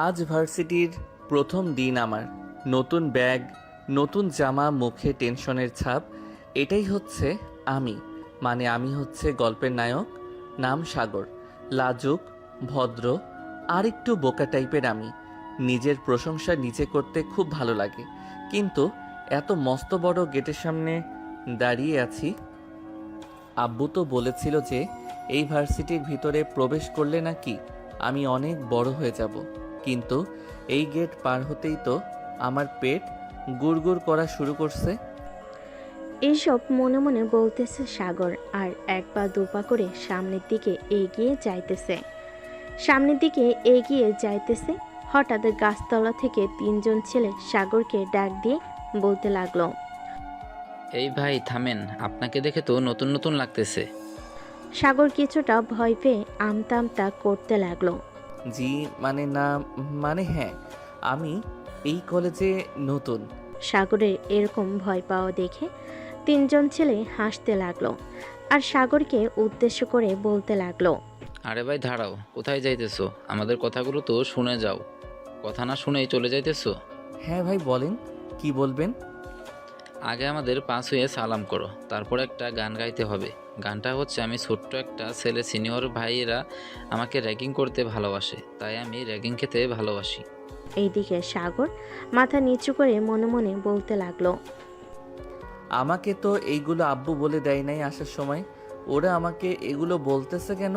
আজ ভার্সিটির প্রথম দিন আমার। নতুন ব্যাগ, নতুন জামা, মুখে টেনশনের ছাপ। এটাই হচ্ছে আমি। মানে আমি হচ্ছে গল্পের নায়ক। নাম সাগর। লাজুক, ভদ্র, আর একটু বোকা টাইপের আমি। নিজের প্রশংসা নিজে করতে খুব ভালো লাগে। কিন্তু এত মস্ত বড় গেটের সামনে দাঁড়িয়ে আছি। আব্বু তো বলেছিল যে এই ভার্সিটির ভিতরে প্রবেশ করলে নাকি আমি অনেক বড় হয়ে যাব। কিন্তু এই গেট পার হতেই তো আমার পেট গুড়গুড় করা শুরু করছে। এইসব মনে মনে বলতেছে সাগর, আর এক পা দুপা করে সামনের দিকে এগিয়ে যাইতেছে। হঠাৎ গাছতলা থেকে তিনজন ছেলে সাগরকে ডাক দিয়ে বলতে লাগলো। এই ভাই থামেন, আপনাকে দেখে তো নতুন নতুন লাগতেছে। সাগর কিছুটা ভয় পেয়ে আমতা আমতা করতে লাগলো। জি মানে না, মানে হ্যাঁ, আমি এই কলেজে নতুন। সাগরের এরকম ভয় পাওয়া দেখে তিনজন ছেলে হাসতে লাগলো আর সাগরকে উদ্দেশ্য করে বলতে লাগলো। আরে ভাই দাঁড়াও, কোথায় যাইতেছো? আমাদের কথাগুলো তো শুনে যাও। কথা না শুনেই চলে যাইতেছো? হ্যাঁ ভাই বলেন, কি বলবেন? আগে আমাদের পাস হয়ে সালাম করো, তারপর একটা গান গাইতে হবে। গানটা হচ্ছে, আমি ছোট্ট একটা ছেলে, সিনিয়র ভাইয়েরা আমাকে র্যাগিং করতে ভালোবাসে, তাই আমি র্যাগিং খেতে ভালোবাসি। এইদিকে সাগর মাথা নিচু করে মনে মনে বলতে লাগলো। আমাকে তো এইগুলো আব্বু বলে দেয় নাই আসার সময়। ওরা আমাকে এগুলো বলতেছে কেন?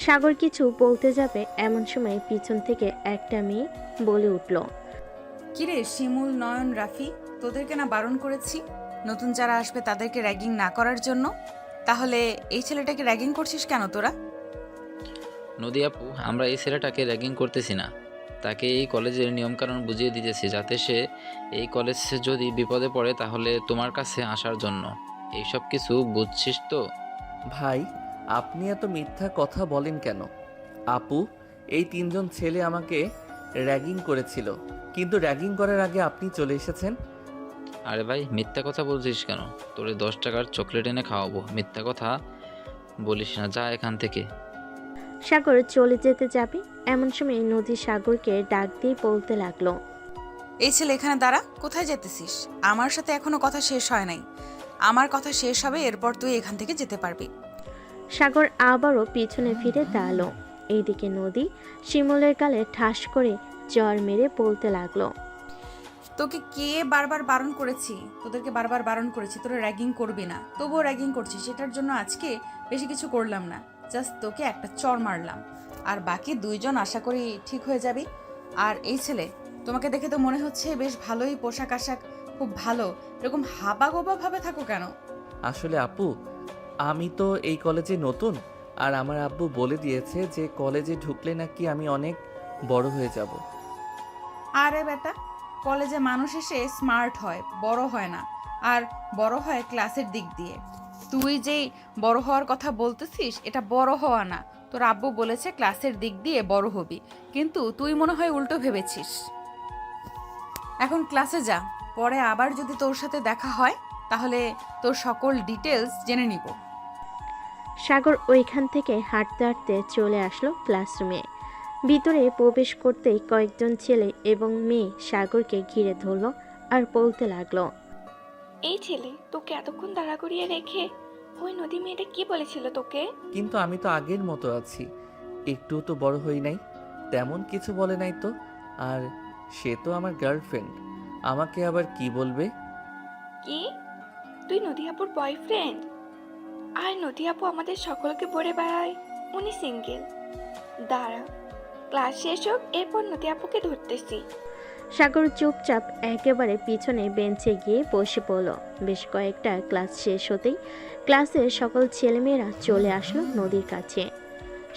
সাগর কিছু বলতে যাবে এমন সময় পিছন থেকে একটা মেয়ে বলে উঠল। কিরে শিমুল, নয়ন, রাফি, তোদেরকে না বারণ করেছি নতুন যারা আসবে তাদেরকে র্যাগিং না করার জন্য? তাহলে এই ছেলেটাকে র্যাগিং করছিস কেন তোরা? নদী আপু, আমরা এই ছেলেটাকে র্যাগিং করতেছি না, তাকে এই কলেজের নিয়মকানুন বুঝিয়ে দিতেছি, যাতে সে এই কলেজে যদি বিপদে পড়ে তাহলে তোমার কাছে আসার জন্য। এইসব কিছু বুঝছিস তো? ভাই, আপনি এত মিথ্যা কথা বলেন কেন? আপু, এই তিনজন ছেলে আমাকে র্যাগিং করেছিল, কিন্তু র্যাগিং করার আগে আপনি চলে এসেছেন। আরে ভাই, মিথ্যা কথা বলছিস কেন? তোরে 10 টাকার চকলেট এনে খাওয়াবো, মিথ্যা কথা বলিস না, যা এখান থেকে। সাগর চলে যেতে যাবে এমন সময় নদী সাগরকে ডাক দিয়ে বলতে লাগলো। এই ছেলে এখানে দাঁড়া, কোথায় যেতেছিস? আমার সাথে এখনো কথা শেষ হয় নাই। আমার কথা শেষ হবে, এরপর তুই এখান থেকে যেতে পারবি। সাগর আবারও পিছনে ফিরে দাঁড়ালো। এইদিকে নদী শিমুলের গালে ঠাস করে জ্বর মেরে বলতে লাগলো। তোকে কে বারবার বারণ করেছি? তোদেরকে বারবার বারণ করেছি তোরা র্যাগিং করবি না, তবুও র্যাগিং করছিস। সেটার জন্য আজকে বেশি কিছু করলাম না, জাস্ট তোকে একটা চড় মারলাম। আর বাকি দুইজন আশা করি ঠিক হয়ে যাবি। আর এই ছেলে, তোমাকে দেখে তো মনে হচ্ছে বেশ ভালোই পোশাক আশাক, খুব ভালো। এরকম হাবা গোবা ভাবে থাকো কেন? আসলে আপু, আমি তো এই কলেজে নতুন। আর আমার আব্বু বলে দিয়েছে যে কলেজে ঢুকলে নাকি আমি অনেক বড় হয়ে যাব। আরে বেটা, কলেজে মানুষ এসে স্মার্ট হয়, বড় হয় না। আর বড় হয় ক্লাসের দিক দিয়ে। তুই যেই বড় হওয়ার কথা বলতেছিস, এটা বড় হওয়া না। তোর আব্বু বলেছে ক্লাসের দিক দিয়ে বড় হবি, কিন্তু তুই মনে হয় উল্টো ভেবেছিস। এখন ক্লাসে যা, পরে আবার যদি তোর সাথে দেখা হয় তাহলে তোর সকল ডিটেলস জেনে নিব। সাগর ওইখান থেকে হাঁটতে হাঁটতে চলে আসলো ক্লাসরুমে। ভিতরে প্রবেশ করতেই কয়েকজন ছেলে এবং মেয়ে সাগরকে ঘিরে ধরলো আর বলতে লাগলো। এই ছেলে, তোকে এতক্ষণ দাঁড়া করিয়ে রেখে ওই নদী মেয়েটা কি বলেছিল তোকে? কিন্তু আমি তো আগের মতো আছি, একটু তো বড় হই নাই। তেমন কিছু বলে নাই তো। আর সে তো আমার গার্লফ্রেন্ড, আমাকে আবার কি বলবে? কি? তুই নদী আপুর বয়ফ্রেন্ড? আর নদী আপু আমাদের সকলকে বলে বেড়ায় উনি সিঙ্গেল। দাঁড়া, ক্লাস শেষ হোক, এরপর নদী আপুকে ধরতেছি। সাগর চুপচাপ একেবারে পিছনে বেঞ্চে গিয়ে বসে পড়ল। বেশ কয়েকটা ক্লাস শেষ হতেই ক্লাসের সকল ছেলেমেয়েরা চলে আসলো নদীর কাছে।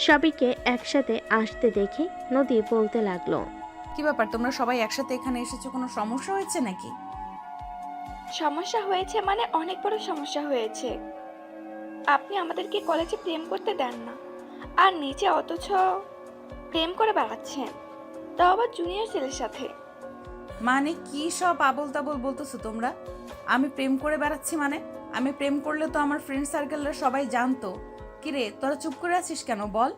সবাইকে একসাথে আসতে দেখে নদী বলতে লাগলো। কি ব্যাপার, তোমরা সবাই একসাথে এখানে এসেছো? কোনো সমস্যা হয়েছে নাকি? সমস্যা হয়েছে মানে অনেক বড় সমস্যা হয়েছে। আপনি আমাদেরকে কলেজে প্রেম করতে দেন না, আর নিচে অথচ প্রেম করে বেড়াচ্ছেন, তাও আবার জুনিয়র ছেলের সাথে। মানে কি সব আবোল তাবোল বলতেছো তোমরা? আমি প্রেম করে বেড়াচ্ছি মানে? আমি প্রেম করলে তো আমার ফ্রেন্ড সার্কেলরা সবাই জানতো। কিরে তোরা চুপ করে আছিস কেন বল?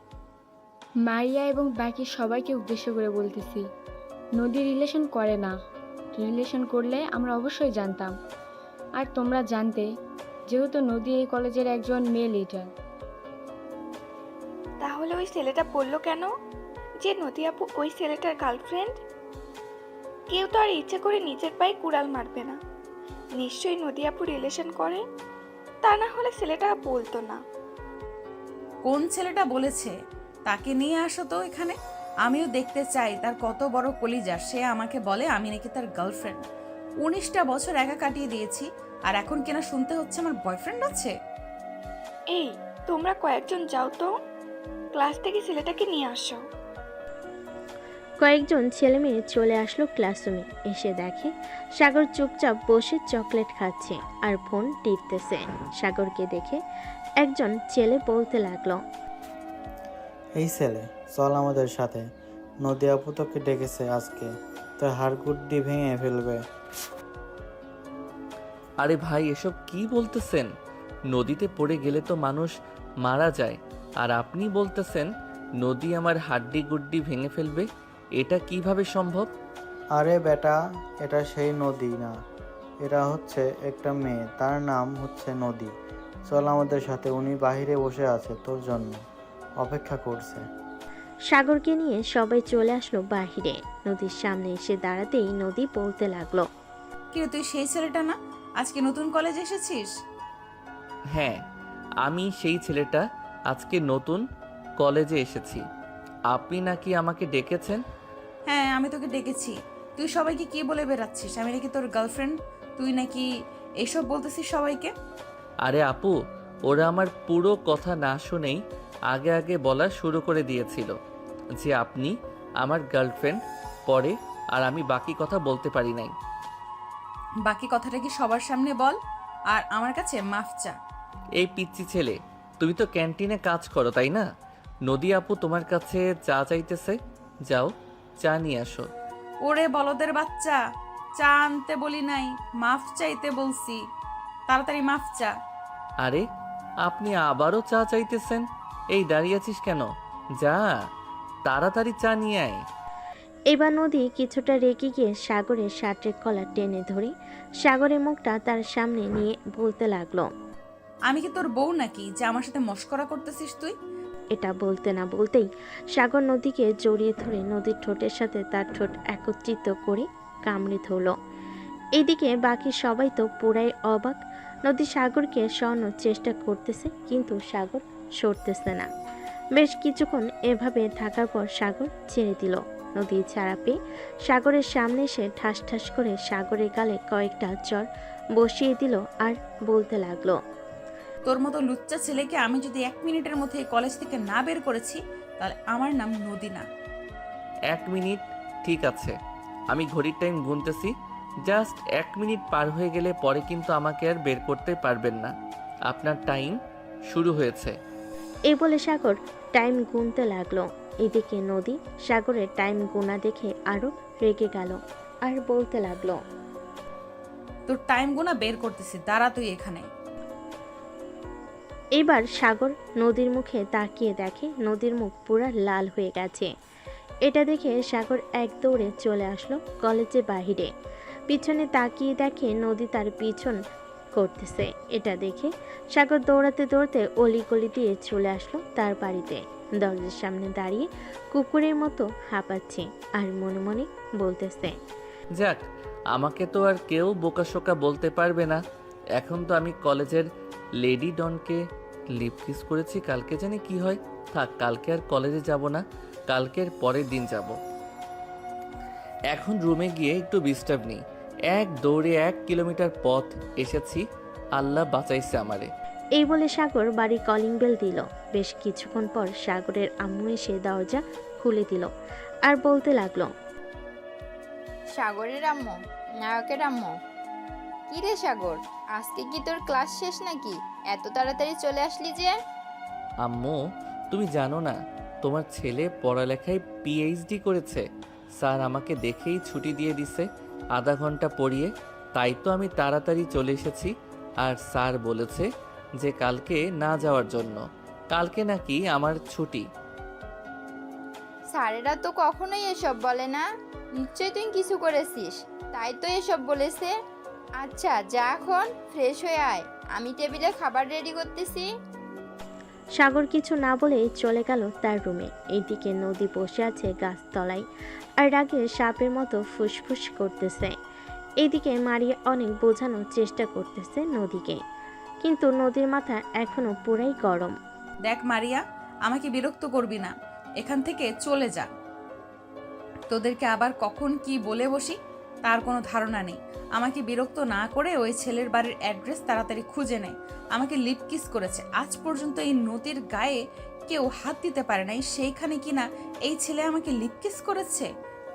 মারিয়া এবং বাকি সবাইকে উদ্দেশ্য করে বলতেছি, নদী রিলেশন করে না। রিলেশন করলে আমরা অবশ্যই জানতাম, আর তোমরা জানতে, যেহেতু নদী এই কলেজের একজন মেয়ে লিডার। তাহলে ওই ছেলেটা বললো কেন যে নদী আপু ওই ছেলেটার গার্লফ্রেন্ড? কেউ তো আর ইচ্ছে করে নিজের পায়ে কুড়াল মারবে না। নিশ্চয়ই নদী আপু রিলেশন করে, তা না হলে ছেলেটা বলতো না। কোন ছেলেটা বলেছে? তাকে নিয়ে আসো তো এখানে, আমিও দেখতে চাই তার কত বড় কলিজা। সে আমাকে বলে আমি নাকি তার গার্লফ্রেন্ড। 19টা বছর একা কাটিয়ে দিয়েছি, আর এখন কেনা শুনতে হচ্ছে আমার বয়ফ্রেন্ড আছে। এই তোমরা কয়েকজন যাও তো, ক্লাস থেকে ছেলেটাকে নিয়ে আসো। কয়েকজন ছেলে মেয়ে চলে আসলো ক্লাসরুমে। এসে দেখে সাগর চুপচাপ বসে চকলেট খাচ্ছে আর ফোন টিপতেছে। সাগরকে দেখে একজন ছেলে বলতে লাগলো, এই ছেলে, চল আমাদের সাথে। নদী আপু তোকে ডেকেছে আজকে, তোর হাড়গুড্ডি ভেঙে ফেলবে। আরে ভাই, এসব কি বলতেছেন? নদীতে পড়ে গেলে তো মানুষ মারা যায়, আর আপনি বলতেছেন নদী আমার হাড্ডি গুড্ডি ভেঙে ফেলবে? এটা কিভাবে সম্ভব? আরে বেটা, এটা সেই নদী না, এটা হচ্ছে একটা মেয়ে, তার নাম হচ্ছে নদী। চল আমাদের সাথে, উনি বাহিরে বসে আছে, তোর জন্য অপেক্ষা করছে। সাগরকে নিয়ে সবাই চলে আসলো বাহিরে। নদীর সামনে এসে দাঁড়াতেই নদী বলতে লাগলো, কিরে তুই সেই ছেলেটা না, আজকে নতুন কলেজে এসেছিস? হ্যাঁ, আমি সেই ছেলেটা, আজকে নতুন কলেজে এসেছি। আপনি নাকি আমাকে ডেকেছেন? হ্যাঁ, আমি তোকে ডেকেছি। তুই সবাইকে কি বলে বেড়াচ্ছিস? আমি নাকি তোর গার্লফ্রেন্ড? তুই নাকি এসব বলতেছিস সবাইকে? আরে আপু, ওরা আমার পুরো কথা না শুনেই আগে আগে বলা শুরু করে দিয়েছিল যে আপনি আমার গার্লফ্রেন্ড। পরে আর আমি বাকি কথা বলতে পারি নাই। বাকি কথাটা কি সবার সামনে বল, আর আমার কাছে মাফ চা। এই পিচ্চি ছেলে, তুমি তো ক্যান্টিনে কাজ করো তাই না? নদী আপু তোমার কাছে চা চাইতেছে, যাও চা নিয়ে আসো। ওরে বলদের বাচ্চা, চা আনতে বলি নাই, মাফ চাইতে বলছি। তাড়াতাড়ি মাফ চা। আরে, আপনি আবারও চা চাইতেছেন? এই দাঁড়িয়ে আছিস কেন? যা তাড়াতাড়ি চা নিয়ে আয়। এবার নদী কিছুটা রেগে গিয়ে সাগরের শার্টের কলার টেনে ধরে সাগরের মুখটা তার সামনে নিয়ে বলতে লাগলো, আমি কি তোর বউ নাকি যে আমার সাথে মস্করা করতেছিস তুই? এটা বলতে না বলতেই সাগর নদীকে জড়িয়ে ধরে নদীর ঠোঁটের সাথে তার ঠোঁট একত্রিত করে কামড়ে ধরল। এদিকে বাকি সবাই তো পুরাই অবাক। নদী সাগরকে সরানোর চেষ্টা করতেছে, কিন্তু সাগর সরতেছে না। বেশ কিছুক্ষণ এভাবে থাকার পর সাগর ছেড়ে দিল। নদী ছাড়া পেয়ে সাগরের সামনে এসে ঠাস ঠাস করে সাগরের গালে কয়েকটা চর বসিয়ে দিল আর বলতে লাগলো, তোর মতো লুচ্চা ছেলেকে আমি যদি 1 মিনিটের মধ্যে এই কলেজ থেকে না বের করেছি, তাহলে আমার নাম নদী না। 1 মিনিট? ঠিক আছে, আমি ঘড়ির টাইম গুনতেছি। জাস্ট 1 মিনিট পার হয়ে গেলে পরে কিন্তু আমাকে আর বের করতে পারবেন না। আপনার টাইম শুরু হয়েছে। এই বলে সাগর টাইম গুনতে লাগলো। এদিকে নদী সাগরের টাইম গোনা দেখে আরো রেগে গেল আর বলতে লাগলো, তোর টাইম গোনা বের করতেছি, দাঁড়া তুই এখানে। এবার সাগর নদীর মুখে তাকিয়ে দেখে নদীর মুখ পুরা লাল হয়ে গেছে। এটা দেখে সাগর এক দৌড়ে চলে আসলো কলেজের বাহিরে। পিছনে তাকিয়ে দেখে নদী তার পিছন করতেছে। এটা দেখে সাগর দৌড়াতে দৌড়াতে অলিগলি দিয়ে চলে আসলো তার বাড়িতে। দরজার সামনে দাঁড়িয়ে কুকুরের মতো হাঁপাচ্ছে আর মনে মনে বলতেছে, যাক, আমাকে তো আর কেউ বোকাশোকা বলতে পারবে না। এখন তো আমি কলেজের লেডি ডনকে লিপ কিস করেছি, কালকে জানি কি হয়। থাক, কালকে আর কলেজে যাব না, কালকের পরের দিন যাব। এখন রুমে গিয়ে একটু বিশ্রাম নিই। এক দৌড়ে 1 কিলোমিটার পথ এসেছি, আল্লাহ বাঁচাইছে আমারে। এই বলে সাগর বাড়ির কলিং বেল দিল। বেশ কিছুক্ষণ পর সাগরের আম্মু এসে দরজা খুলে দিল আর বলতে লাগলো, সাগরের আম্মু, নায়কের আম্মু। কি রে সাগর, আজকে কি তোর ক্লাস শেষ নাকি? এত তাড়াতাড়ি চলে আসলি যে? আম্মু, তুমি জানো না তোমার ছেলে পড়ালেখায় পিএইচডি করেছে। স্যার আমাকে দেখেই ছুটি দিয়ে দিছে আধা ঘন্টা পড়িয়ে। তাই তো আমি তাড়াতাড়ি চলে এসেছি। আর স্যার বলেছে যে কালকে না যাওয়ার জন্য। কালকে নাকি আমার ছুটি। স্যারেরা তো কখনোই এসব বলে না। নিশ্চয়ই তুই কিছু করেছিস, তাই তো এসব বলেছে। আচ্ছা যা, এখন ফ্রেশ হয়ে আয়, আমি টেবিলে খাবার রেডি করতেছি। সাগর কিছু না বলেই চলে গেল তার রুমে। এইদিকে নদী বসে আছে গাছতলায় আর রাগে সাপের মতো ফুসফুস করতেছে। এইদিকে মারিয়া অনেক বোঝানোর চেষ্টা করতেছে নদীকে, কিন্তু নদীর মাথা এখনো পুরাই গরম। দেখ মারিয়া, আমাকে বিরক্ত করবি না, এখান থেকে চলে যা। তোদেরকে আবার কখন কি বলে বসি তার কোনো ধারণা নেই। আমাকে বিরক্ত না করে ওই ছেলের বাড়ির অ্যাড্রেস তাড়াতাড়ি খুঁজে নেয়। আমাকে লিপ কিস করেছে, আজ পর্যন্ত এই নদীর গায়ে কেউ হাত দিতে পারে নাই, সেইখানে কিনা এই ছেলে আমাকে লিপ কিস করেছে।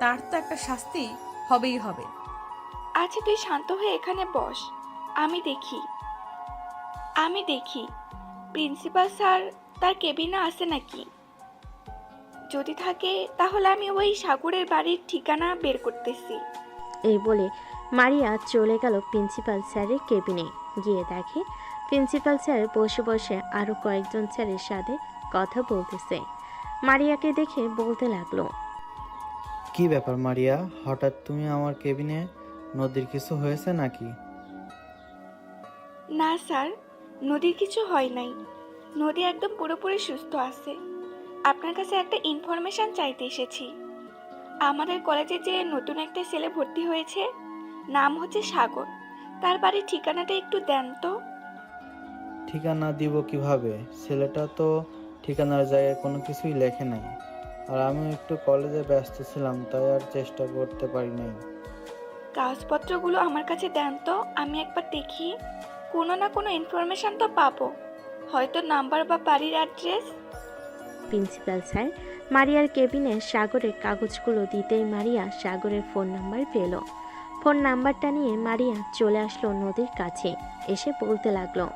তার তো একটা শাস্তি হবেই হবে। আচ্ছা তুই শান্ত হয়ে এখানে বস, আমি দেখি প্রিন্সিপাল স্যার তার কেবিনে আছে নাকি। যদি থাকে তাহলে আমি ওই সাগরের বাড়ির ঠিকানা বের করতেছি। এই বলে মারিয়া চলে গেল প্রিন্সিপাল স্যারের কেবিনে। গিয়ে দেখে প্রিন্সিপাল স্যার বসে বসে আরও কয়েকজন স্যারের সাথে কথা বলতেছে। মারিয়াকে দেখে বলতে লাগলো, কি ব্যাপার মারিয়া, হঠাৎ তুমি আমার কেবিনে? নদীর কিছু হয়েছে নাকি? না স্যার, নদীর কিছু হয় নাই। নদী একদম পুরোপুরি সুস্থ আছে। আপনার কাছে একটা ইনফরমেশন চাইতে এসেছি। আমাদের কলেজে যে নতুন একটা ছেলে ভর্তি হয়েছে, নাম হচ্ছে সাগর, তার বাড়ির ঠিকানাটা একটু দেন তো। ঠিকানা দিব কিভাবে? ছেলেটা তো ঠিকানার জায়গায় কোনো কিছুই লেখে নাই, আর আমিও একটু কলেজে ব্যস্ত ছিলাম, তাই আর চেষ্টা করতে পারি নাই। কাগজপত্রগুলো আমার কাছে দেন তো, আমি একবার দেখি। কোনো না কোনো ইনফরমেশন তো পাবো, হয়তো নাম্বার বা বাড়ির অ্যাড্রেস। প্রিন্সিপাল স্যার মারিয়ার কেবিনে সাগরের কাগজগুলো দিতেই মারিয়া সাগরের ফোন নাম্বার পেল। ফোন নাম্বারটা নিয়ে মারিয়া চলে আসলো নদীর কাছে, এসে বলতে লাগলো,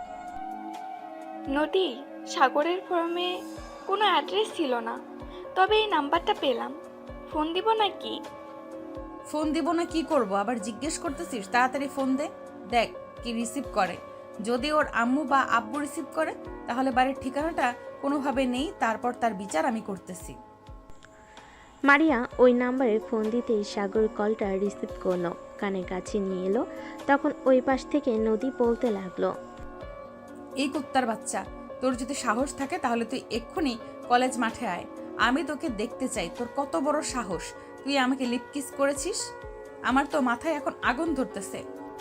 নদী, সাগরের ফর্মে কোনো অ্যাড্রেস ছিল না, তবে এই নাম্বারটা পেলাম। ফোন দিব নাকি? ফোন দিব না কি করব, আবার জিজ্ঞেস করতেছিস? তাড়াতাড়ি ফোন দে, দেখ কি রিসিভ করে। যদি ওর আম্মু বা আব্বু রিসিভ করে তাহলে বাড়ির ঠিকানাটা কোনোভাবে নেই, তারপর তার বিচার আমি করতেছি। মারিয়া ওই নাম্বারে ফোন দিতেই সাগর কলটা রিসিভ করলো, কানের কাছে নিয়ে এলো। তখন ওই পাশ থেকে নদী বলতে লাগলো, এই কুত্তার বাচ্চা, তোর যদি সাহস থাকে তাহলে তুই এক্ষুনি কলেজ মাঠে আয়, আমি তোকে দেখতে চাই। তোর কত বড় সাহস, তুই আমাকে লিপ কিস করেছিস? আমার তো মাথায় এখন আগুন ধরতেছে।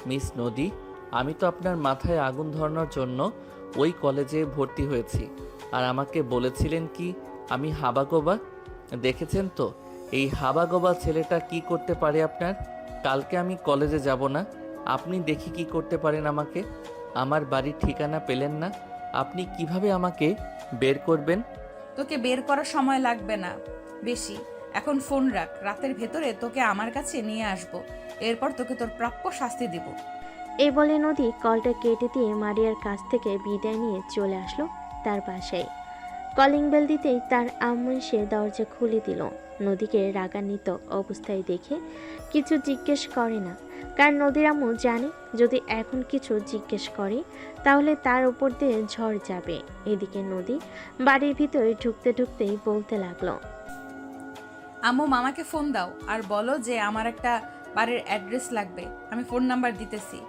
মিস নদী, আমি তো আপনার মাথায় আগুন ধরানোর জন্য ওই কলেজে ভর্তি হয়েছি। আর আমাকে বলেছিলেন কি আমি হাবাগোবা? দেখেছেন তো এই হাবাগোবা ছেলেটা কি করতে পারে আপনার। কালকে আমি কলেজে যাব না, আপনি দেখি কি করতে পারেন আমাকে। আমার বাড়ির ঠিকানা পেলেন না, আপনি কিভাবে আমাকে বের করবেন? তোকে বের করার সময় লাগবে না বেশি, এখন ফোন রাখ, রাতের ভেতরে তোকে আমার কাছে নিয়ে আসবো, এরপর তোকে তোর প্রাপ্য শাস্তি দিব। এই বলে নদী কলটা কেটে দিয়ে মারিয়ার কাছ থেকে বিদায় নিয়ে চলে আসলো তার বাসায়। কলিং বেল দিতেই তার আম্মু এসে দরজা খুলে দিল। নদীকে রাগান্বিত অবস্থায় দেখে কিছু জিজ্ঞেস করে না, কারণ নদীর আম্মু জানে যদি এখন কিছু জিজ্ঞেস করে তাহলে তার উপর দিয়ে ঝড় যাবে। এদিকে নদী বাড়ির ভিতরে ঢুকতে ঢুকতেই বলতে লাগলো, আম্মু মামাকে ফোন দাও আর বলো যে আমার একটা বাড়ির অ্যাড্রেস লাগবে, আমি ফোন নাম্বার দিতেছি।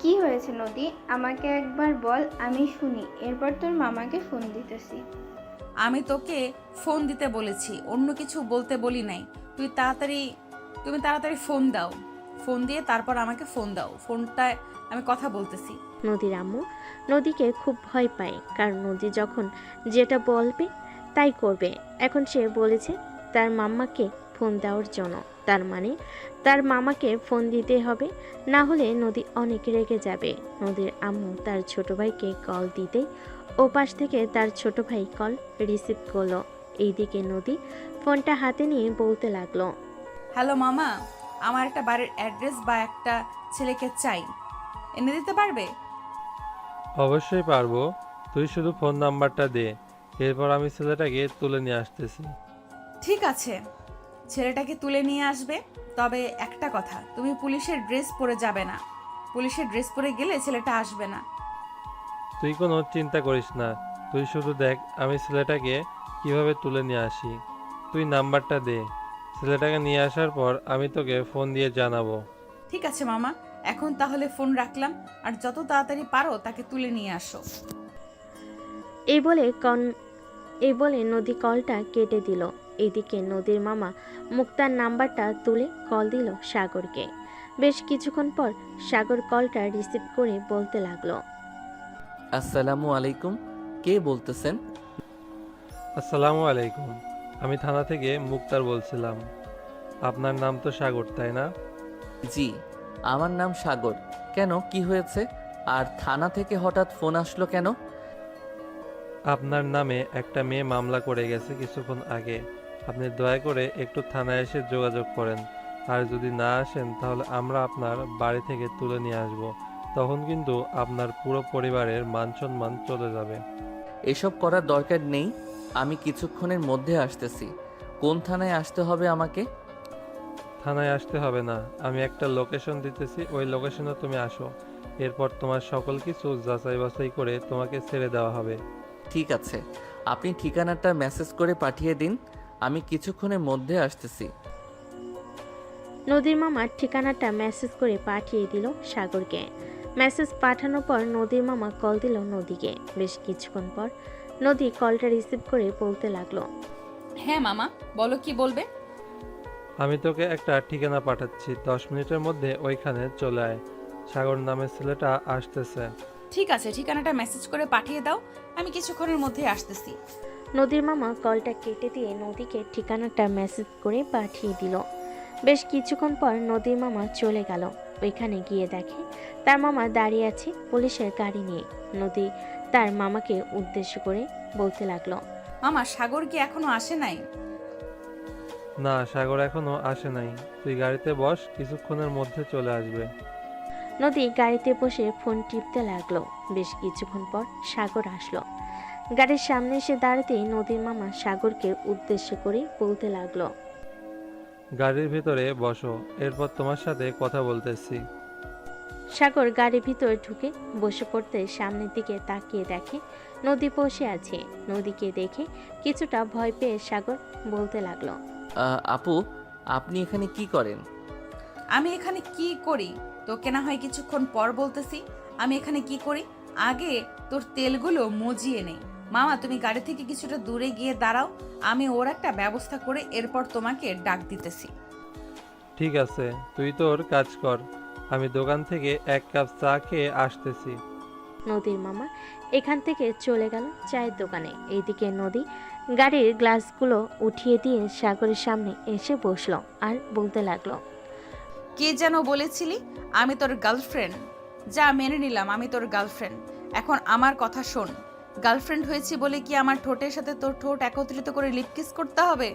কি হয়েছে নদী, আমাকে একবার বল, আমি শুনি, এরপর তোর মামাকে ফোন দিতেছি। আমি তোকে ফোন দিতে বলেছি, অন্য কিছু বলতে বলি নাই। তুমি তাড়াতাড়ি ফোন দাও, ফোন দিয়ে তারপর আমাকে ফোন দাও, ফোনটায় আমি কথা বলতেছি। নদীর আম্মু নদীকে খুব ভয় পায়, কারণ নদী যখন যেটা বলবে তাই করবে। এখন সে বলেছে তার মাম্মাকে ফোন দেওয়ার জন্য, তার মানে তার মামাকে ফোন দিতে হবে, না হলে নদী অনেক রেগে যাবে। নদীর আম্মু তার ছোট ভাইকে কল দিতেই ওপাশ থেকে তার ছোট ভাই কল রিসিভ করলো। এইদিকে নদী ফোনটা হাতে নিয়ে বলতে লাগলো, হ্যালো মামা, আমার একটা বাড়ির অ্যাড্রেস বা একটা ছেলেকে চাই, এনে দিতে পারবে? অবশ্যই পারবো, তুই শুধু ফোন নাম্বারটা দে, এরপর আমি ছেলেটাকে তুলে নিয়ে আসতেছি। ঠিক আছে, ছেলেটাকে তুলে নিয়ে আসবে, তবে একটা কথা, তুমি পুলিশের ড্রেস পরে যাবে না, পুলিশের ড্রেস পরে গেলে ছেলেটা আসবে না। তুই কোনো চিন্তা করিস না, তুই তুই শুধু দেখ আমি ছেলেটাকে কিভাবে তুলে নিয়ে আসি। তুই নাম্বারটা দে। ছেলেটাকে নিয়ে আসার পর আমি তোকে ফোন দিয়ে জানাবো। ঠিক আছে মামা, এখন তাহলে ফোন রাখলাম, আর যত তাড়াতাড়ি পারো তাকে তুলে নিয়ে আসো। এই বলে নদী কলটা কেটে দিল। এদিকে নদীর মামা মুক্তার নাম্বারটা তুলে কল দিল সাগরকে। বেশ কিছুক্ষণ পর সাগর কলটা রিসিভ করে বলতে লাগলো, আসসালামু আলাইকুম, কে বলতেছেন? আসসালামু আলাইকুম, আমি থানা থেকে মুক্তার বলছিলাম। আপনার নাম তো সাগর, তাই না? জি, আমার নাম সাগর। কেন, কি হয়েছে? আর থানা থেকে হঠাৎ ফোন আসলো কেন? আপনার নামে একটা মেয়ে মামলা করে গেছে কিছুক্ষণ আগে। আপনি দয়া করে একটু থানায় এসে যোগাযোগ করেন। আর যদি না আসেন তাহলে আমরা আপনার বাড়ি থেকে তুলে নিয়ে আসব। তখন কিন্তু আপনার পুরো পরিবারের মান সম্মান চলে যাবে। এসব করার দরকার নেই, আমি কিছুক্ষণের মধ্যে আসতেছি। কোন থানায় আসতে হবে আমাকে? থানায় আসতে হবে না, আমি একটা লোকেশন দিতেছি, ওই লোকেশনে তুমি আসো। এরপর তোমার সকল কিছু যাচাই বাছাই করে তোমাকে ছেড়ে দেওয়া হবে। ঠিক আছে, আপনি ঠিকানাটা মেসেজ করে পাঠিয়ে দিন, আমি কিছুক্ষণের মধ্যে আসতেছি। নদীর মামা ঠিকানাটা মেসেজ করে পাঠিয়ে দিল সাগরকে। মেসেজ পাঠানোর পর নদীর মামা কল দিল নদীকে। বেশ কিছুক্ষণ পর নদী কলটা রিসিভ করে বলতে লাগলো, হ্যাঁ মামা, বলো কি বলবে। আমি তোকে একটা ঠিকানা পাঠাচ্ছি, 10 মিনিটের মধ্যে ওইখানে চলে আয়। সাগর নামের ছেলেটা আসতেছে। ঠিক আছে, ঠিকানাটা মেসেজ করে পাঠিয়ে দাও, আমি কিছুক্ষণের মধ্যে আসতেছি। নদীর মামা কলটা কেটে দিয়ে নদীকে ঠিকানাটা মেসেজ করে পাঠিয়ে দিল। বেশ কিছুক্ষণ পর নদীর মামা চলে গেল। ওইখানে গিয়ে দেখে তার মামা দাঁড়িয়ে আছে পুলিশের গাড়ি নিয়ে। নদী তার মামাকে উদ্দেশ্য করে বলতে লাগলো, মামা, সাগর কি এখনো আসে নাই? না, সাগর এখনো আসে নাই। তুই গাড়িতে বস, কিছুক্ষণের মধ্যে চলে আসবে। নদী গাড়িতে বসে ফোন টিপতে লাগলো। বেশ কিছুক্ষণ পর সাগর আসলো। গাড়ির সামনে এসে দাঁড়াতেই নদীর মামা সাগরকে উদ্দেশ্য করে বলতে লাগলো, গাড়ির ভিতরে বসো, এরপর তোমার সাথে কথা বলতেছি। সাগর গাড়ির ভিতরে ঢুকে বসে পড়তে সামনের দিকে তাকিয়ে দেখে নদী বসে আছে। নদীকে দেখে কিছুটা ভয় পেয়ে সাগর বলতে লাগলো, আপু, আপনি এখানে কি করেন? আমি এখানে কি করি তোকে না হয় কিছুক্ষণ পর বলতেছি। আমি এখানে কি করি, আগে তোর তেলগুলো মজিয়ে নেই। মামা, তুমি গাড়ি থেকে কিছুটা দূরে গিয়ে দাঁড়াও, আমি ওর একটা ব্যবস্থা করে এরপর তোমাকে ডাক দিতেছি। ঠিক আছে, তুই তোর কাজ কর, আমি দোকান থেকে 1 কাপ চা খেয়ে আসতেছি। নদীর মামা এখান থেকে চলে গেল চায়ের দোকানে। এইদিকে নদী গাড়ির গ্লাসগুলো উঠিয়ে দিয়ে সাগরের সামনে এসে বসলো আর বলতে লাগলো, কে যেন বলেছিলি আমি তোর গার্লফ্রেন্ড? যা, মেনে নিলাম আমি তোর গার্লফ্রেন্ড। এখন আমার কথা শোন, গার্লফ্রেন্ড হয়েছি বলে কি আমার ঠোঁটের সাথে তোর ঠোঁট একত্রিত করে লিপ কিস করতে হবে?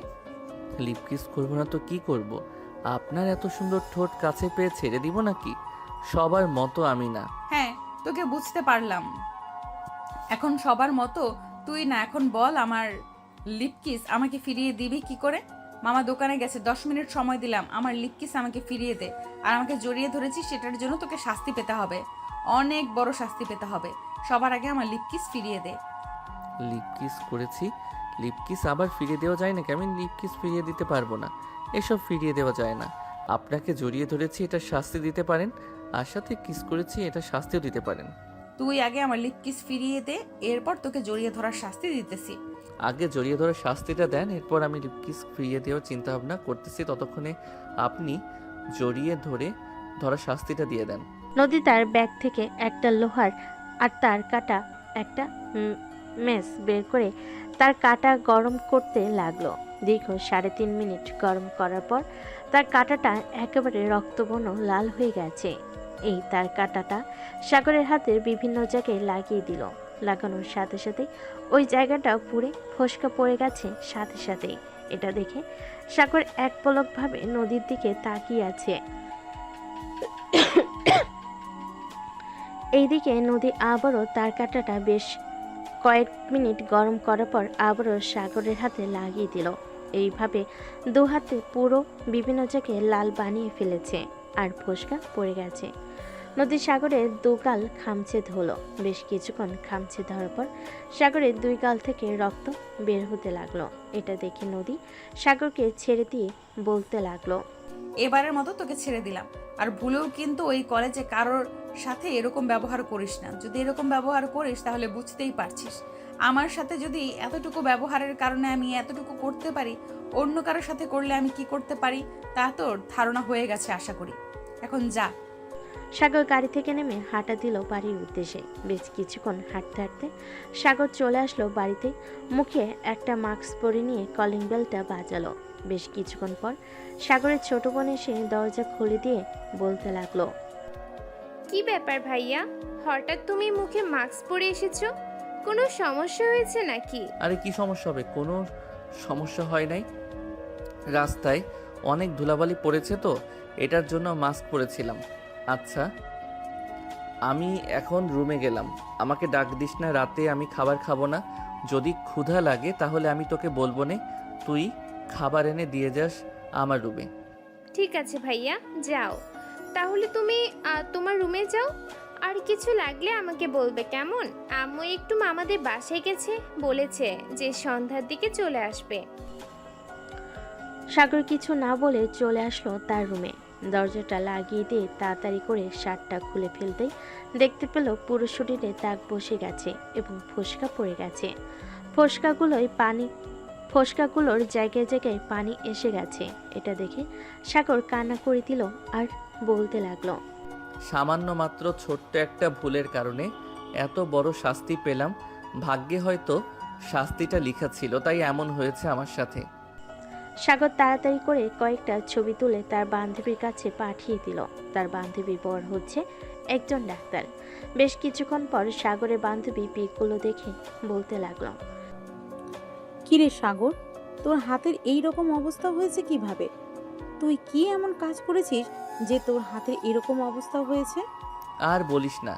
লিপ কিস করবো না তো কি করব? আপনার এত সুন্দর ঠোঁট কাছে পেয়ে ছেড়ে দিব নাকি? সবার মতো আমি না। হ্যাঁ, তোকে বুঝতে পারলাম। এখন সবার মতো তুই না, এখন বল আমার লিপ কিস আমাকে ফিরিয়ে দিবি কি করে? মামা দোকানে গেছে, 10 মিনিট সময় দিলাম, আমার লিপ কিস আমাকে ফিরিয়ে দে। আর আমাকে জড়িয়ে ধরেছিস, সেটার জন্য তোকে শাস্তি পেতে হবে, অনেক বড় শাস্তি পেতে হবে। সবার আগে আমার লিপ কিস ফিরিয়ে দে। লিপ কিস করেছি, লিপ কিস আবার ফিরিয়ে দেওয়া যায় নাকি? আমি লিপ কিস ফিরিয়ে দিতে পারবো না, এসব ফিরিয়ে দেওয়া যায় না। আপনাকে জড়িয়ে ধরেছি, এটা শাস্তি দিতে পারেন, আর সাথে কিস করেছি, এটা শাস্তিও দিতে পারেন। তুই আগে আমার লিপ কিস ফিরিয়ে দে, এরপর তোকে জড়িয়ে ধরার শাস্তি দিতেছি। আগে জড়িয়ে ধরে শাস্তিটা দেন, এরপর আমি লিপ কিস ফিরিয়ে দেওয়ার চিন্তা ভাবনা করতেছি। ততক্ষণে আপনি জড়িয়ে ধরার শাস্তিটা দিয়ে দেন। নদী তার ব্যাগ থেকে একটা লোহার আর তার কাটা একটা মেস বের করে তার কাটা গরম করতে লাগলো। দীর্ঘ 3.5 মিনিট গরম করার পর তার কাটাটা একেবারে রক্তবর্ণ লাল হয়ে গেছে। এই তার কাটাটা সাগরের হাতের বিভিন্ন জায়গায় লাগিয়ে দিল। লাগানোর সাথে সাথে ওই জায়গাটা পুড়ে ফোসকা পড়ে গেছে সাথে সাথেই। এটা দেখে সাগর এক পলকভাবে নদীর দিকে তাকিয়ে আছে। এইদিকে নদী আবারও তার কাঁটাটা বেশ কয়েক মিনিট গরম করার পর আবারও সাগরের হাতে লাগিয়ে দিল। এইভাবে দু হাতে পুরো বিভিন্ন জায়গায় লাল বানিয়ে ফেলেছে আর ফোসকা পড়ে গেছে। নদী সাগরের দুগাল খামচে ধরলো। বেশ কিছুক্ষণ খামচে ধরার পর সাগরের দুই গাল থেকে রক্ত বের হতে লাগলো। এটা দেখে নদী সাগরকে ছেড়ে দিয়ে বলতে লাগলো, এবারের মতো তোকে ছেড়ে দিলাম, আর ভুলেও কিন্তু ওই কলেজে কারোর সাথে এরকম ব্যবহার করিস না। যদি এরকম ব্যবহার করিস তাহলে বুঝতেই পারছিস, আমার সাথে যদি এতটুকু ব্যবহারের কারণে আমি এতটুকু করতে পারি, অন্য কারোর সাথে করলে আমি কি করতে পারি তা তোর ধারণা হয়ে গেছে আশা করি। এখন যা। সাগর গাড়ি থেকে নেমে হাঁটা দিল বাড়ির উদ্দেশ্যে। বেশ কিছুক্ষণ হাঁটতে হাঁটতে সাগর চলে আসলো বাড়িতে। মুখে একটা মাস্ক পরে নিয়ে কলিং বেলটা বাজালো। বেশ কিছুক্ষণ পর সাগরের ছোট বোন এসে দরজা খুলে দিয়ে বলতে লাগলো, কি ব্যাপার ভাইয়া, হঠাৎ তুমি মুখে মাস্ক পরে এসেছো? কোনো সমস্যা হয়েছে নাকি? আরে কি সমস্যা হবে? কোনো সমস্যা হয় নাই। রাস্তায় অনেক ধুলাবালি পড়েছে তো, এটার জন্য মাস্ক পরেছিলাম। আচ্ছা, আমি এখন রুমে গেলাম, আমাকে ডাক দিস না, রাতে আমি খাবার খাবো না। যদি ক্ষুধা লাগে তাহলে আমি তোকে বলবো নে, তুই খাবার এনে দিয়ে যাস আমার রুমে। ঠিক আছে ভাইয়া, যাও তাহলে। তুমি তোমার রুমে যাও, আর কিছু লাগলে আমাকে বলবে, কেমন? আম্মু একটু মামাদের বাসায় গেছে, বলেছে যে সন্ধ্যার দিকে চলে আসবে। সাগর কিছু না বলে চলে আসলো তার রুমে। দরজাটা লাগিয়ে দিয়ে তাড়াতাড়ি করে শার্টটা খুলে ফেলতেই দেখতে পেল পুরো শরীরে দাগ বসে গেছে এবং ফোসকা পড়ে গেছে। ফোসকাগুলোর জায়গায় জায়গায় পানি এসে গেছে। এটা দেখে সাগর কান্না করে দিল আর বলতে লাগলো, সামান্য মাত্র ছোট্ট একটা ভুলের কারণে এত বড় শাস্তি পেলাম। ভাগ্যে হয়তো শাস্তিটা লেখা ছিল, তাই এমন হয়েছে আমার সাথে। সাগর তাড়াতাড়ি করে কয়েকটা ছবি তুলে তার বান্ধবীর কাছে পাঠিয়ে দিল। তার বান্ধবীর বর হচ্ছে একজন ডাক্তার। বেশ কিছুক্ষণ পর সাগরের বান্ধবী পিকগুলো দেখে বলতে লাগলো, কিরে সাগর, তোর হাতের এই রকম অবস্থা হয়েছে কিভাবে? তুই কি এমন কাজ করেছিস যে তোর হাতের এরকম অবস্থা হয়েছে? আর বলিস না,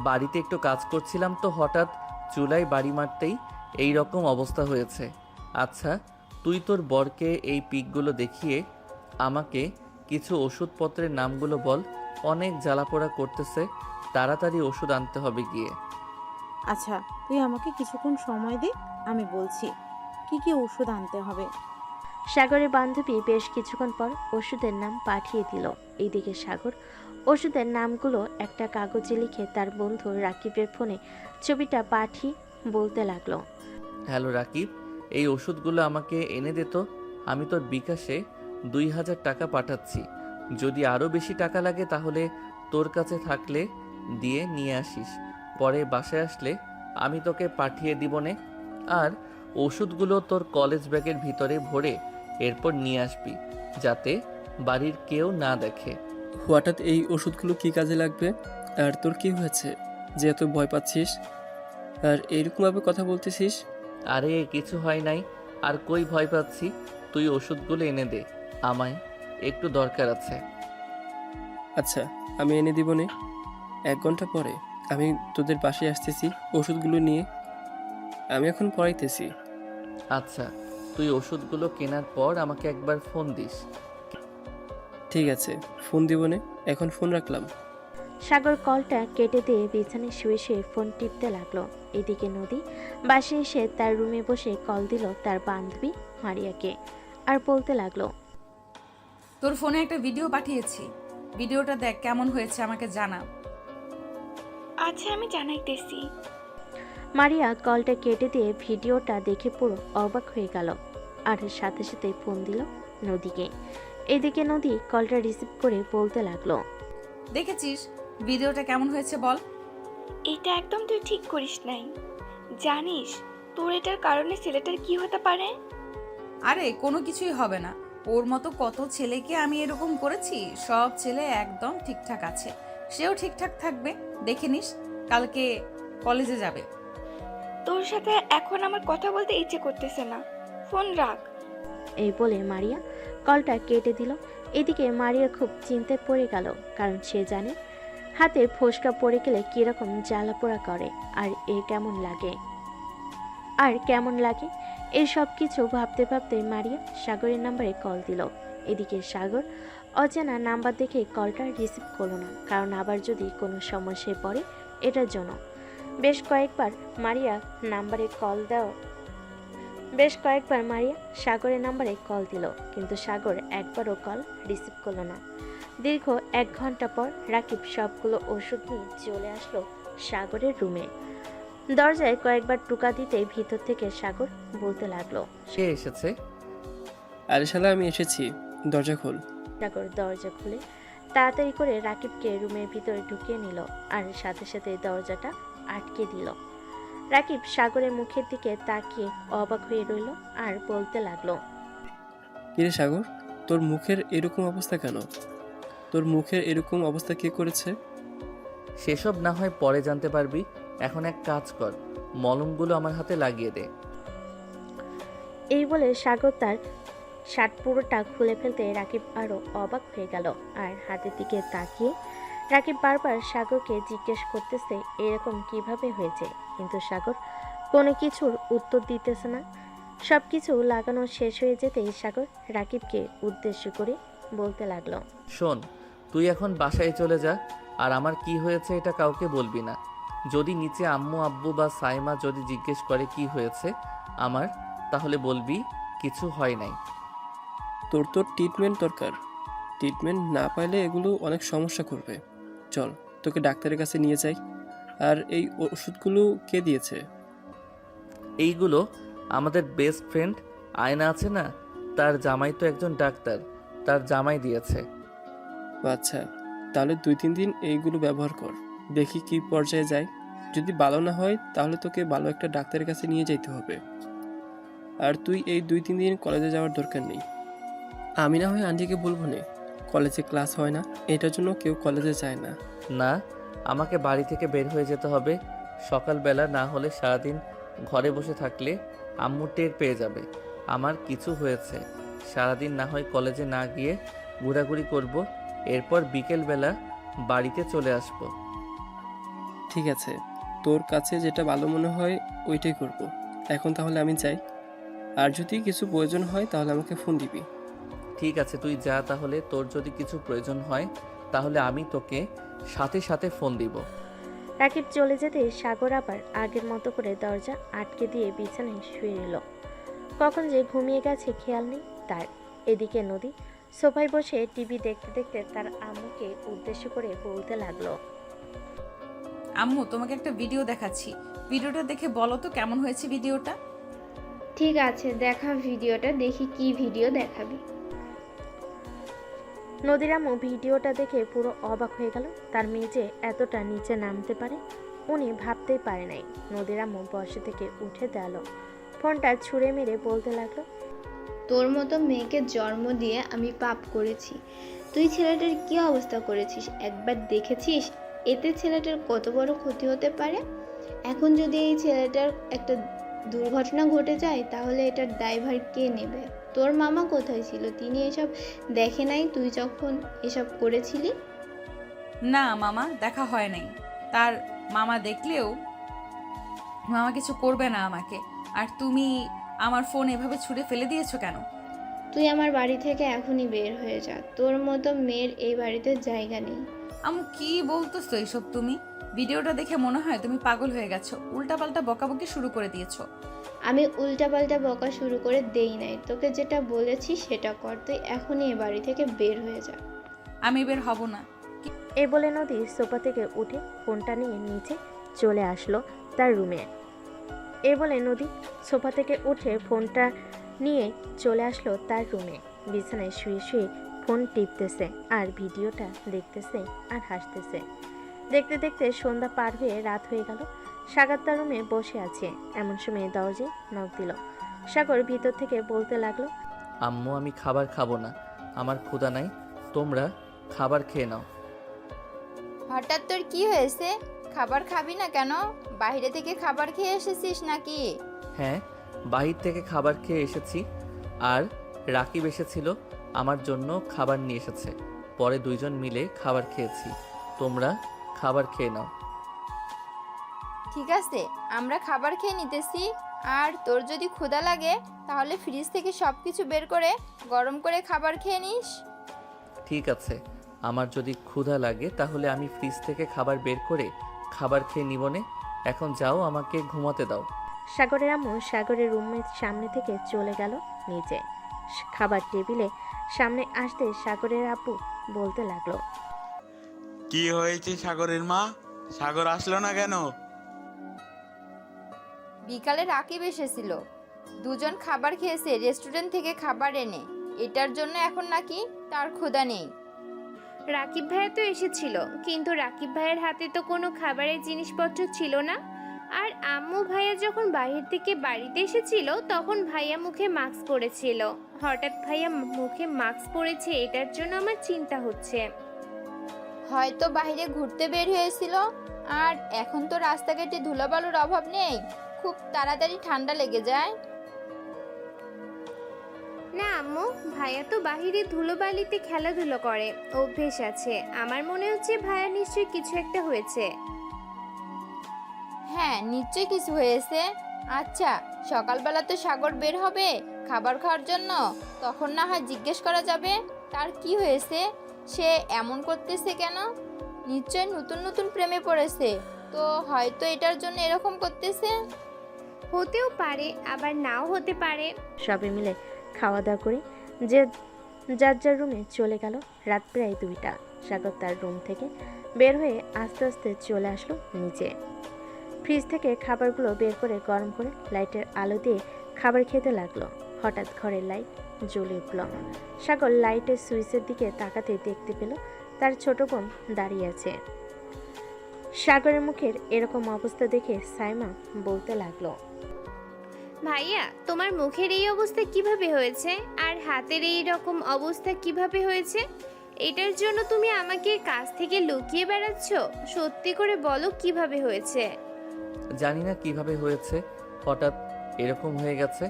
বাড়িতে একটু কাজ করছিলাম তো হঠাৎ চুলায় বাড়ি মারতেই এই রকম অবস্থা হয়েছে। আচ্ছা, তুই তোর বরকে এই পিকগুলো দেখিয়ে আমাকে কিছু ওষুধপত্রের নামগুলো বল। অনেক জ্বালাপোড়া করতেছে, তাড়াতাড়ি ওষুধ আনতে হবে গিয়ে। আচ্ছা, তুই আমাকে কিছুক্ষণ সময় দে, আমি বলছি কি কি ওষুধ আনতে হবে। সাগরের বান্ধবী বেশ কিছুক্ষণ পর ওষুধের নাম পাঠিয়ে দিল। এইদিকে সাগর ওষুধের নামগুলো একটা কাগজে লিখে তার বন্ধু রাকিবের ফোনে ছবিটা পাঠিয়ে বলতে লাগলো, হ্যালো রাকিব, এই ওষুধগুলো আমাকে এনে দে তো। আমি তোর বিকাশে 2000 টাকা পাঠাচ্ছি। যদি আরও বেশি টাকা লাগে তাহলে তোর কাছে থাকলে দিয়ে নিয়ে আসিস। পরে বাসায় আসলে আমি তোকে পাঠিয়ে দিব নে। আর ওষুধগুলো তোর কলেজ ব্যাগের ভিতরে ভরে এরপর নিয়ে আসবি, যাতে বাড়ির কেউ না দেখে। হঠাৎ এই ওষুধগুলো কি কাজে লাগবে? আর তোর কি হয়েছে যে এত ভয় পাচ্ছিস আর এইরকমভাবে কথা বলতেছিস? আরে কিছু হয় নাই, আর কই ভয় পাচ্ছি। তুই ওষুধগুলো এনে দে, আমায় একটু দরকার আছে। আচ্ছা, আমি এনে দিব নে। 1 ঘন্টা পরে আমি তোদের পাশে আসতেছি ওষুধগুলো নিয়ে। আমি এখন পড়াইতেছি। আচ্ছা, তুই ওষুধগুলো কেনার পর আমাকে একবার ফোন দিস। ঠিক আছে, ফোন দিব নে, এখন ফোন রাখলাম। সাগর কলটা কেটে দিয়ে বিছানায় শুয়ে শুয়ে ফোন টিপতে লাগলো। এদিকে নদী বাসে এসে তার রুমে বসে কল দিল তার বান্ধবী মারিয়াকে আর বলতে লাগলো, তোর ফোনে একটা ভিডিও পাঠিয়েছি, ভিডিওটা দেখ, কেমন হয়েছে আমাকে জানা। আচ্ছা, আমি জানাইতেছি। মারিয়া কলটা কেটে দিয়ে ভিডিওটা দেখে পুরো অবাক হয়ে গেল আর সাথে সাথে ফোন দিল নদীকে। এদিকে নদী কলটা রিসিভ করে বলতে লাগলো, দেখেছিস ভিডিওটা কেমন হয়েছে বল? এটা একদম তুই ঠিক করিস নাই। জানিস তোর এটার কারণে ছেলেটার কি হতে পারে? আরে কোনো কিছুই হবে না, ওর মতো কত ছেলেকে আমি এরকম করেছি, সব ছেলে একদম ঠিকঠাক আছে, সেও ঠিকঠাক থাকবে। দেখে নিস, কালকে কলেজে যাবে। তোর সাথে এখন আমার কথা বলতে ইচ্ছে করতেছে না, ফোন রাখ। এই বলে মারিয়া কলটা কেটে দিল। এদিকে মারিয়া খুব চিন্তায় পড়ে গেল, কারণ সে জানে হাতে ফোসকা পড়ে গেলে কিরকম জ্বালা পোড়া করে আর কেমন লাগে। এই সব কিছু ভাবতে ভাবতে মারিয়া সাগরের নাম্বারে কল দিল। এদিকে সাগর অচেনা নাম্বার দেখে কলটা রিসিভ করলো না, কারণ আবার যদি কোনো সমস্যায় পড়ে এটার জন্য। বেশ কয়েকবার মারিয়া সাগরের নাম্বারে কল দিল, কিন্তু সাগর একবারও কল রিসিভ করলো না। দীর্ঘ 1 ঘন্টা পর রাকিব সবগুলো ওষুধ নিয়ে চলে আসলো সাগরের রুমে। দরজায় কয়েকবার টোকা দিতেই ভিতর থেকে সাগর বলতে লাগলো। সে এসেছে। আরে শালা, আমি এসেছি, দরজা খোল। সাগর দরজা খুলে তাড়াতাড়ি করে রাকিবকে রুমের ভিতরে ঢুকিয়ে নিল, আর সাথে সাথে দরজাটা আটকে দিল। রাকিব সাগরের মুখের দিকে তাকিয়ে অবাক হয়ে রইল আর বলতে লাগলো, কিরে সাগর, তোর মুখের এরকম অবস্থা কেন? তোর মুখের এরকম অবস্থা কে করেছে? সেসব না হয় পরে জানতে পারবি, এখন এক কাজ কর, মলমগুলো আমার হাতে লাগিয়ে দে। এই বলে সাগর তার শার্ট পুরোটা খুলে ফেলতে রাকিব আরও অবাক হয়ে গেল। আর হাতের দিকে তাকিয়ে রাকিব বারবার সাগরকে জিজ্ঞেস করতেছে এরকম কিভাবে হয়েছে, কিন্তু সাগর কোনো কিছুর উত্তর দিতেছে না। সব কিছু লাগানো শেষ হয়ে যেতেই সাগর রাকিবকে উদ্দেশ্য করে বলতে লাগলো, শোন, তুই এখন বাসায় চলে যা, আর আমার কি হয়েছে এটা কাউকে বলবি না। যদি নিচে আম্মু আব্বু বা সাইমা যদি জিজ্ঞেস করে কি হয়েছে আমার, তাহলে বলবি কিছু হয় নাই। তোর তো ট্রিটমেন্ট দরকার। ট্রিটমেন্ট না পাইলে এগুলো অনেক সমস্যা করবে। চল, তোকে ডাক্তারের কাছে নিয়ে যাই। আর এই ওষুধগুলো কে দিয়েছে? এইগুলো আমাদের বেস্ট ফ্রেন্ড আয়না আছে না, তার জামাই তো একজন ডাক্তার, তার জামাই দিয়েছে। ও আচ্ছা, তাহলে 2-3 দিন এইগুলো ব্যবহার কর, দেখি কি পর্যায়ে যায়। যদি ভালো না হয় তাহলে তোকে ভালো একটা ডাক্তারের কাছে নিয়ে যেতে হবে। আর তুই এই 2-3 দিন কলেজে যাওয়ার দরকার নেই। আমি না হয় আন্টিকে বলবো না, কলেজে ক্লাস হয় না, এটার জন্য কেউ কলেজে যায় না। না, আমাকে বাড়ি থেকে বের হয়ে যেতে হবে সকালবেলা, না হলে সারাদিন ঘরে বসে থাকলে আম্মু টের পেয়ে যাবে আমার কিছু হয়েছে। সারাদিন না হয় কলেজে না গিয়ে ঘোরাঘুরি করব, এরপর বিকেলবেলা বাড়িতে চলে আসব। ঠিক আছে, তোর কাছে যেটা ভালো মনে হয় ওইটাই করব। এখন তাহলে আমি যাই, আর যদি কিছু প্রয়োজন হয় তাহলে আমাকে ফোন দিবি। ঠিক আছে, তুই যা তাহলে। তোর যদি কিছু প্রয়োজন হয় তাহলে আমি তোকে সাথে সাথে ফোন দিব। রাকিব চলে যেতে সাগর আবার আগের মতো করে দরজা আটকে দিয়ে বিছানায় শুয়ে এলো। কখন যে ঘুমিয়ে গেছে খেয়াল নেই তার। এদিকে নদী সোফায় বসে টিভি দেখতে দেখতে তার আম্মুকে উদ্দেশ্য করে বলতে লাগলো, আম্মু, তোমাকে একটা ভিডিও দেখাচ্ছি, ভিডিওটা দেখে বলো তো কেমন হয়েছে ভিডিওটা। ঠিক আছে, দেখা ভিডিওটা, দেখি কি ভিডিও দেখাবি। নদীর আম্মু ভিডিওটা দেখে পুরো অবাক হয়ে গেল। তার মেয়ে যে এতটা নিচে নামতে পারে উনি ভাবতেই পারে নাই। নদীর আম্মু বসে থেকে উঠে দাঁড়ালো, ফোনটা ছুঁড়ে মেরে বলতে লাগলো, তোর মতো মেয়েকে জন্ম দিয়ে আমি পাপ করেছি। তুই ছেলেটার কি অবস্থা করেছিস একবার দেখেছিস? এতে ছেলেটার কত বড় ক্ষতি হতে পারে। এখন যদি এই ছেলেটার একটা দুর্ঘটনা ঘটে যায় তাহলে এটার দায়ভার কে নেবে? তোর মামা কোথায় ছিল? তিনি এসব দেখে নাই তুই যখন এসব করেছিলি? না মামা, দেখা হয় নাই। তার মামা দেখলেও মামা কিছু করবে না আমাকে। আর তুমি আমার ফোন এভাবে ছুঁড়ে ফেলে দিয়েছো কেন? তুই আমার বাড়ি থেকে এখনই বের হয়ে যা। তোর মতো মেয়ের এই বাড়িতে জায়গা নেই। আম্মু, কি বলতেছো এইসব তুমি? ভিডিওটা দেখে মনে হয় তুমি পাগল হয়ে গেছো, উল্টাপাল্টা বকাবকি শুরু করে দিয়েছো। আমি উল্টাপাল্টা বকা শুরু করে দেই নাই, তোকে যেটা বলেছি সেটা কর। তুই এখনই এ বাড়ি থেকে বের হয়ে যা। আমি বের হব না। এই বলে নদী সোফা থেকে উঠে ফোনটা নিয়ে নিচে চলে আসলো তার রুমে। এই বলে নদী সোফা থেকে উঠে ফোনটা নিয়ে চলে আসলো তার রুমে। বিছানায় শুয়ে শুয়ে ফোন টিপতেছে আর ভিডিওটা দেখতেছে আর হাসতেছে। দেখতে দেখতে সন্ধ্যা পার হয়ে রাত হয়ে গেল। সাগর তার রুমে বসে আছে, এমন সময় দরজায় নক দিল। সাগর ভিতর থেকে বলতে লাগলো, আম্মু, আমি খাবার খাবো না, আমার ক্ষুধা নাই, তোমরা খাবার খেয়ে নাও। হঠাৎ তোর কি হয়েছে? খাবার খাবি না কেন? বাইরে থেকে খাবার খেয়ে এসেছিস নাকি? হ্যাঁ, বাহির থেকে খাবার খেয়ে এসেছি, আর রাকিব এসেছিল আমার জন্য খাবার নিয়ে এসেছে, পরে 2 জন মিলে খাবার খেয়েছি। তোমরা খাবার খেয়ে নাও। ঠিক আছে, আমরা খাবার খেয়ে নিতেছি। আর তোর যদি ক্ষুধা লাগে তাহলে ফ্রিজ থেকে সব কিছু বের করে গরম করে খাবার খেয়ে নিস। ঠিক আছে, আমার যদি ক্ষুধা লাগে তাহলে আমি ফ্রিজ থেকে খাবার বের করে খাবার খেয়ে নিবনে। এখন যাও, আমাকে ঘুমাতে দাও। সাগরের আম্মু সাগরের রুমের সামনে থেকে চলে গেল নিচে। খাবার টেবিলে সামনে আসতে সাগরের আব্বু বলতে লাগলো, কি হয়েছে সাগরের মা? সাগর আসলো না কেন? বিকালে রাকিব এসেছিল, দুজন খাবার খেয়েছে রেস্টুরেন্ট থেকে খাবার এনে। এটার জন্য এখন নাকি তার ক্ষুধা নেই। রাকিব ভাইয়া তো এসেছিল, কিন্তু রাকিব ভাইয়ের হাতে তো কোনো খাবারের জিনিসপত্র ছিল না। আর আম্মু ভাইয়া যখন বাইরে থেকে বাড়িতে এসেছিল তখন ভাইয়া মুখে মাস্ক পরেছিল। হঠাৎ ভাইয়া মুখে মাস্ক পরেছে, এটার জন্য আমার চিন্তা হচ্ছে। হয়তো বাইরে ঘুরতে বের হয়েছিল, আর এখন তো রাস্তাঘাটে ধুলাবালুর অভাব নেই, খুব তাড়াতাড়ি ঠান্ডা লেগে যায়। না আম্মু, ভাইয়া তো বাহিরে ধুলোবালিতে খেলাধুলো করে, অভ্যেস আছে। আমার মনে হচ্ছে ভাইয়া নিশ্চয়ই কিছু একটা হয়েছে। হ্যাঁ, নিশ্চয়ই কিছু হয়েছে। আচ্ছা, সকালবেলা তো সাগর বের হবে খাবার খাওয়ার জন্য, তখন না হয় জিজ্ঞেস করা যাবে তার কি হয়েছে, সে এমন করতেছে কেন। নিশ্চয় নতুন নতুন প্রেমে পড়েছে, তো হয়তো এটার জন্য এরকম করতেছে। হতেও পারে, আবার নাও হতে পারে। সবে মিলে খাওয়া দাওয়া করে যে যার যার রুমে চলে গেল। রাত প্রায় 2টা। সাগর তার রুম থেকে বের হয়ে আস্তে আস্তে চলে আসলো নিচে। ফ্রিজ থেকে খাবারগুলো বের করে গরম করে লাইটের আলো দিয়ে খাবার খেতে লাগলো। হঠাৎ ঘরের লাইট জ্বলে উঠল। সাগর লাইটের সুইচের দিকে তাকাতে দেখতে পেল তার ছোট বোন দাঁড়িয়ে আছে। সাগরের মুখের এরকম অবস্থা দেখে সাইমা বলতে লাগলো, ভাইয়া, তোমার মুখের এই অবস্থা কিভাবে হয়েছে? আর হাতের এই রকম অবস্থা কিভাবে হয়েছে? এটার জন্য তুমি আমাকে কাছ থেকে লুকিয়ে বেড়াচ্ছ? সত্যি করে বলো কিভাবে হয়েছে? জানি না কিভাবে হয়েছে, হঠাৎ এরকম হয়ে গেছে।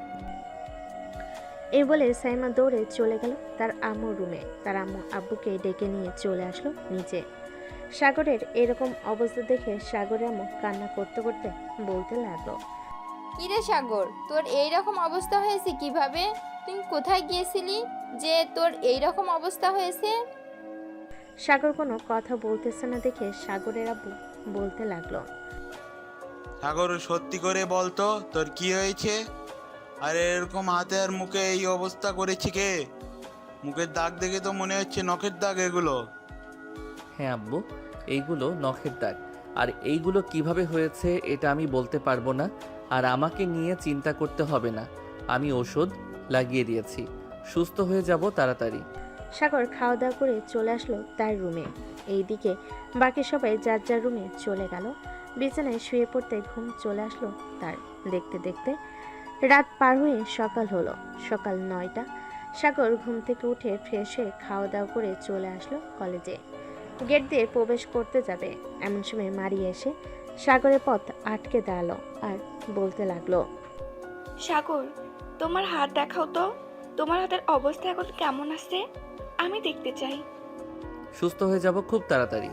এই বলে সাইমা দৌড়ে চলে গেল তার আম্মুর রুমে। তার আম্মু আব্বুকে ডেকে নিয়ে চলে আসলো নিচে। সাগরের এরকম অবস্থা দেখে সাগরের আম্মু কান্না করতে করতে বলতে লাগলো, কিরে সাগর, তোর এই রকম অবস্থা হয়েছে কিভাবে? তুই কোথায় গিয়েছিলি যে তোর এই রকম অবস্থা হয়েছে? সাগর কোনো কথা বলতেছে না দেখে সাগরের আব্বু বলতে লাগলো, সাগর সত্যি করে বলতো তোর কি হয়েছে? আর এরকম হাতে আর মুখে এই অবস্থা করেছে কে? মুখের দাগ দেখে তো মনে হচ্ছে নখের দাগ এগুলো। হ্যাঁ আব্বু, এইগুলো নখের দাগ। আর এইগুলো কিভাবে হয়েছে এটা আমি বলতে পারবো না। আর আমাকে নিয়ে চিন্তা করতে হবে না, আমি ওষুধ লাগিয়ে দিয়েছি, সুস্থ হয়ে যাব তাড়াতাড়ি। সাগর খাওয়া দাওয়া করে চলে আসলো তার রুমে। এইদিকে বাকি সবাই যার যার রুমে চলে গেল। বিছানায় শুয়ে পড়তে ঘুম চলে আসলো তার। দেখতে দেখতে রাত পার হয়ে সকাল হলো। সকাল 9টা। সাগর ঘুম থেকে উঠে ফ্রেশ হয়ে খাওয়া দাওয়া করে চলে আসলো কলেজে। গেট দিয়ে প্রবেশ করতে যাবে এমন সময় মারিয়া এসে সাগরের পথ আটকে দাঁড়ালো আর বলতে লাগলো, সাগর, তোমার হাত দেখাও তো। তোমার হাতের অবস্থা এখন কেমন আছে? আমি দেখতে চাই। সুস্থ হয়ে যাব খুব তাড়াতাড়ি।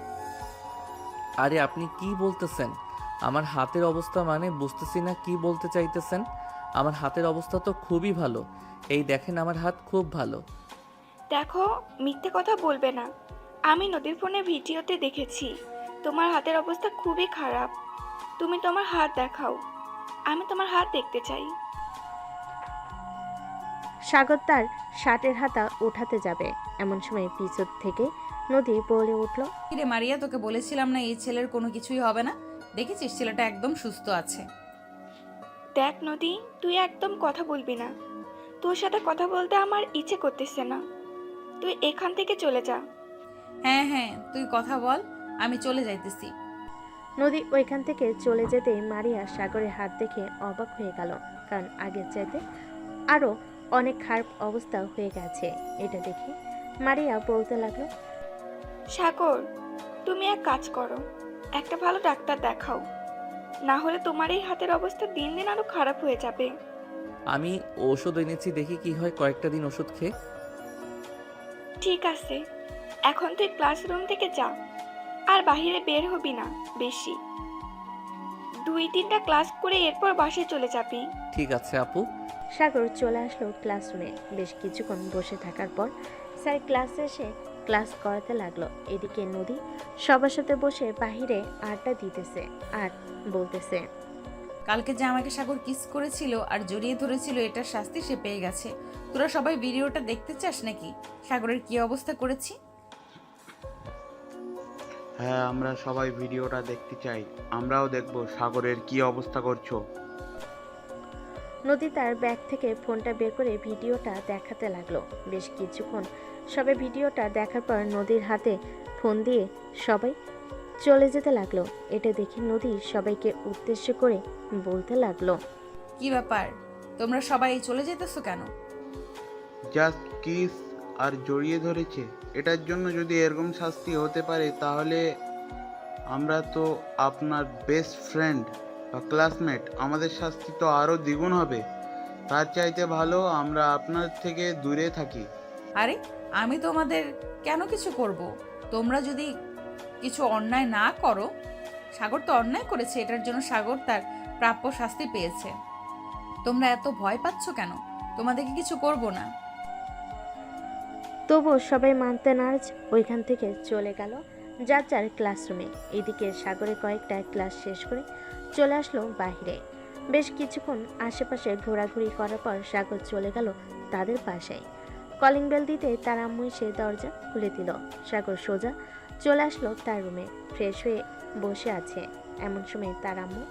আরে আপনি কি বলতেছেন? আমার হাতের অবস্থা মানে বুঝতেছি না কি বলতে চাইতেছেন। আমার হাতের অবস্থা তো খুবই ভালো, এই দেখেন আমার হাত খুব ভালো। দেখো, মিথ্যে কথা বলবে না। আমি নদীর ফোনে ভিডিওতে দেখেছি তোমার হাতের অবস্থা খুবই খারাপ। তুমি তোমার হাত দেখাও, আমি তোমার হাত দেখতে চাই। সাগর তার শার্টের হাতা উঠাতে যাবে এমন সময় পিছন থেকে নদী বলে উঠল, কিরে মারিয়া, তোকে বলেছিলাম না এই ছেলের কোনো কিছুই হবে না? দেখেছিস ছেলেটা একদম সুস্থ আছে। দেখ নদী, তুই একদম কথা বলবি না। তোর সাথে কথা বলতে আমার ইচ্ছে করতেছে না। তুই এখান থেকে চলে যা। হ্যাঁ হ্যাঁ, তুই কথা বল, আমি চলে যাইতেছি। নদী ওইখান থেকে চলে যেতে মারিয়া সাগরের হাত দেখে অবাক হয়ে গেল, কারণ আগের চাইতে আরো অনেক খারাপ অবস্থা হয়ে গেছে। এটা দেখে মারিয়া বলতে লাগলো, সাগর, তুমি এক কাজ করো, একটা ভালো ডাক্তার দেখাও, না হলে তোমার এই হাতের অবস্থা দিন দিন আরো খারাপ হয়ে যাবে। আমি ওষুধ এনেছি, দেখি কি হয় কয়েকটা দিন ওষুধ খেয়ে। ঠিক আছে, এখন তুই ক্লাসরুম থেকে যা, আর বাইরে বের হবি না বেশি। 2-3টা ক্লাস করে এরপর বাসায় চলে যাবি। ঠিক আছে আপু। সাগর চলে আসলো ক্লাসরুমে। বেশ কিছুক্ষণ বসে থাকার পর স্যার ক্লাসে এসে ক্লাস করাতে লাগলো। এদিকে নদী সবার সাথে বসে বাহিরে আড্ডা দিতেছে আর বলতেছে, কালকে যে আমাকে সাগর কিস করেছিল আর জড়িয়ে ধরেছিল, এটার শাস্তি সে পেয়ে গেছে। তোরা সবাই ভিডিওটা দেখতে চাস নাকি সাগরের কি অবস্থা করেছি? হ্যাঁ, আমরা সবাই ভিডিওটা দেখতে চাই। আমরাও দেখব সাগরের কি অবস্থা করছো। নদী তার ব্যাগ থেকে ফোনটা বের করে ভিডিওটা দেখাতে লাগলো। বেশ কিছুক্ষণ সবাই ভিডিওটা দেখার পর নদীর হাতে ফোন দিয়ে সবাই চলে যেতে লাগলো। এটা দেখে নদী সবাইকে উদ্দেশ্য করে বলতে লাগলো, কি ব্যাপার, তোমরা সবাই চলে যেতেছো কেন? জাস্ট কিস আর জড়িয়ে ধরেছে, এটার জন্য যদি এরকম শাস্তি হতে পারে তাহলে আমরা তো আপনার বেস্ট ফ্রেন্ড বা ক্লাসমেট, আমাদের শাস্তি তো আরও দ্বিগুণ হবে। তার চাইতে ভালো আমরা আপনার থেকে দূরে থাকি। আরে আমি তোমাদের কেন কিছু করব? তোমরা যদি কিছু অন্যায় না করো, সাগর তো অন্যায় করেছে, এটার জন্য সাগর তার প্রাপ্য শাস্তি পেয়েছে। তোমরা এত ভয় পাচ্ছ কেন? তোমাদেরকে কিছু করব না। তবুও সবাই মানতে নারাজ ওইখান থেকে চলে গেল যার যার ক্লাসরুমে। এদিকে সাগরে কয়েকটা ক্লাস শেষ করে চলে আসলো বাইরে। বেশ কিছুক্ষণ আশেপাশে ঘোরাঘুরি করার পর সাগর চলে গেল তাদের বাসায়। কলিং বেল দিতে তার আম্মু এসে দরজা খুলে দিল। সাগর সোজা চলে আসলো তার রুমে, ফ্রেশ হয়ে বসে আছে। এমন সময় তার আম্মু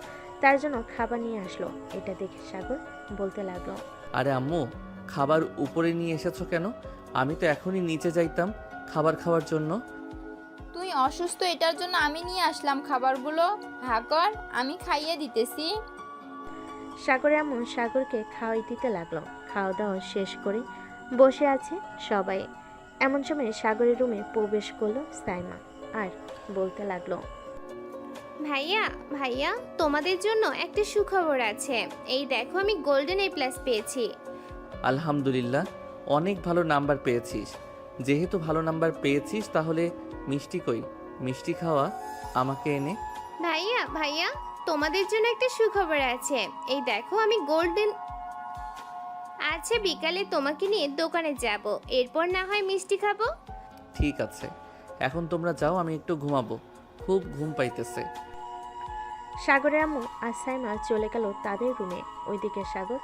তার জন্য খাবার নিয়ে আসলো। এটা দেখে সাগর বলতে লাগলো, আরে আম্মু, খাবার উপরে নিয়ে এসেছো কেন? আমি তো এখনই নিচে যাইতাম খাবার খাওয়ার জন্য। তুই অসুস্থ, এটার জন্য আমি নিয়ে আসলাম খাবারগুলো। হাকর, আমি খাইয়ে দিতেছি। সাগরে আম্মু সাগরকে খাওয়াই দিতে লাগলো। খাওয়া দাওয়া শেষ করে বসে আছে সবাই। এমন সময় সাগরের রুমে প্রবেশ করলো সাইমা আর বলতে লাগলো, ভাইয়া ভাইয়া, তোমাদের জন্য একটা সুখবর আছে। এই দেখো, আমি গোল্ডেন A+ পেয়েছি। আলহামদুলিল্লাহ, অনেক ভালো নাম্বার পেয়েছিস। যেহেতু ভালো নাম্বার পেয়েছিস তাহলে মিষ্টি কই? মিষ্টি খাওয়া আমাকে এনে। ভাইয়া ভাইয়া, তোমাদের জন্য একটা সুখবর আছে। এই দেখো, আমি গোল্ডেন। আচ্ছা, বিকালে তোমাকে নিয়ে দোকানে যাব, এরপর না হয় মিষ্টি খাবো। ঠিক আছে, এখন তোমরা যাও, আমি একটু ঘুমাবো, খুব ঘুম পাইতেছে। সাগরের আম্মু আর সাইমা চলে গেল তাদের রুমে। ওইদিকে সাগর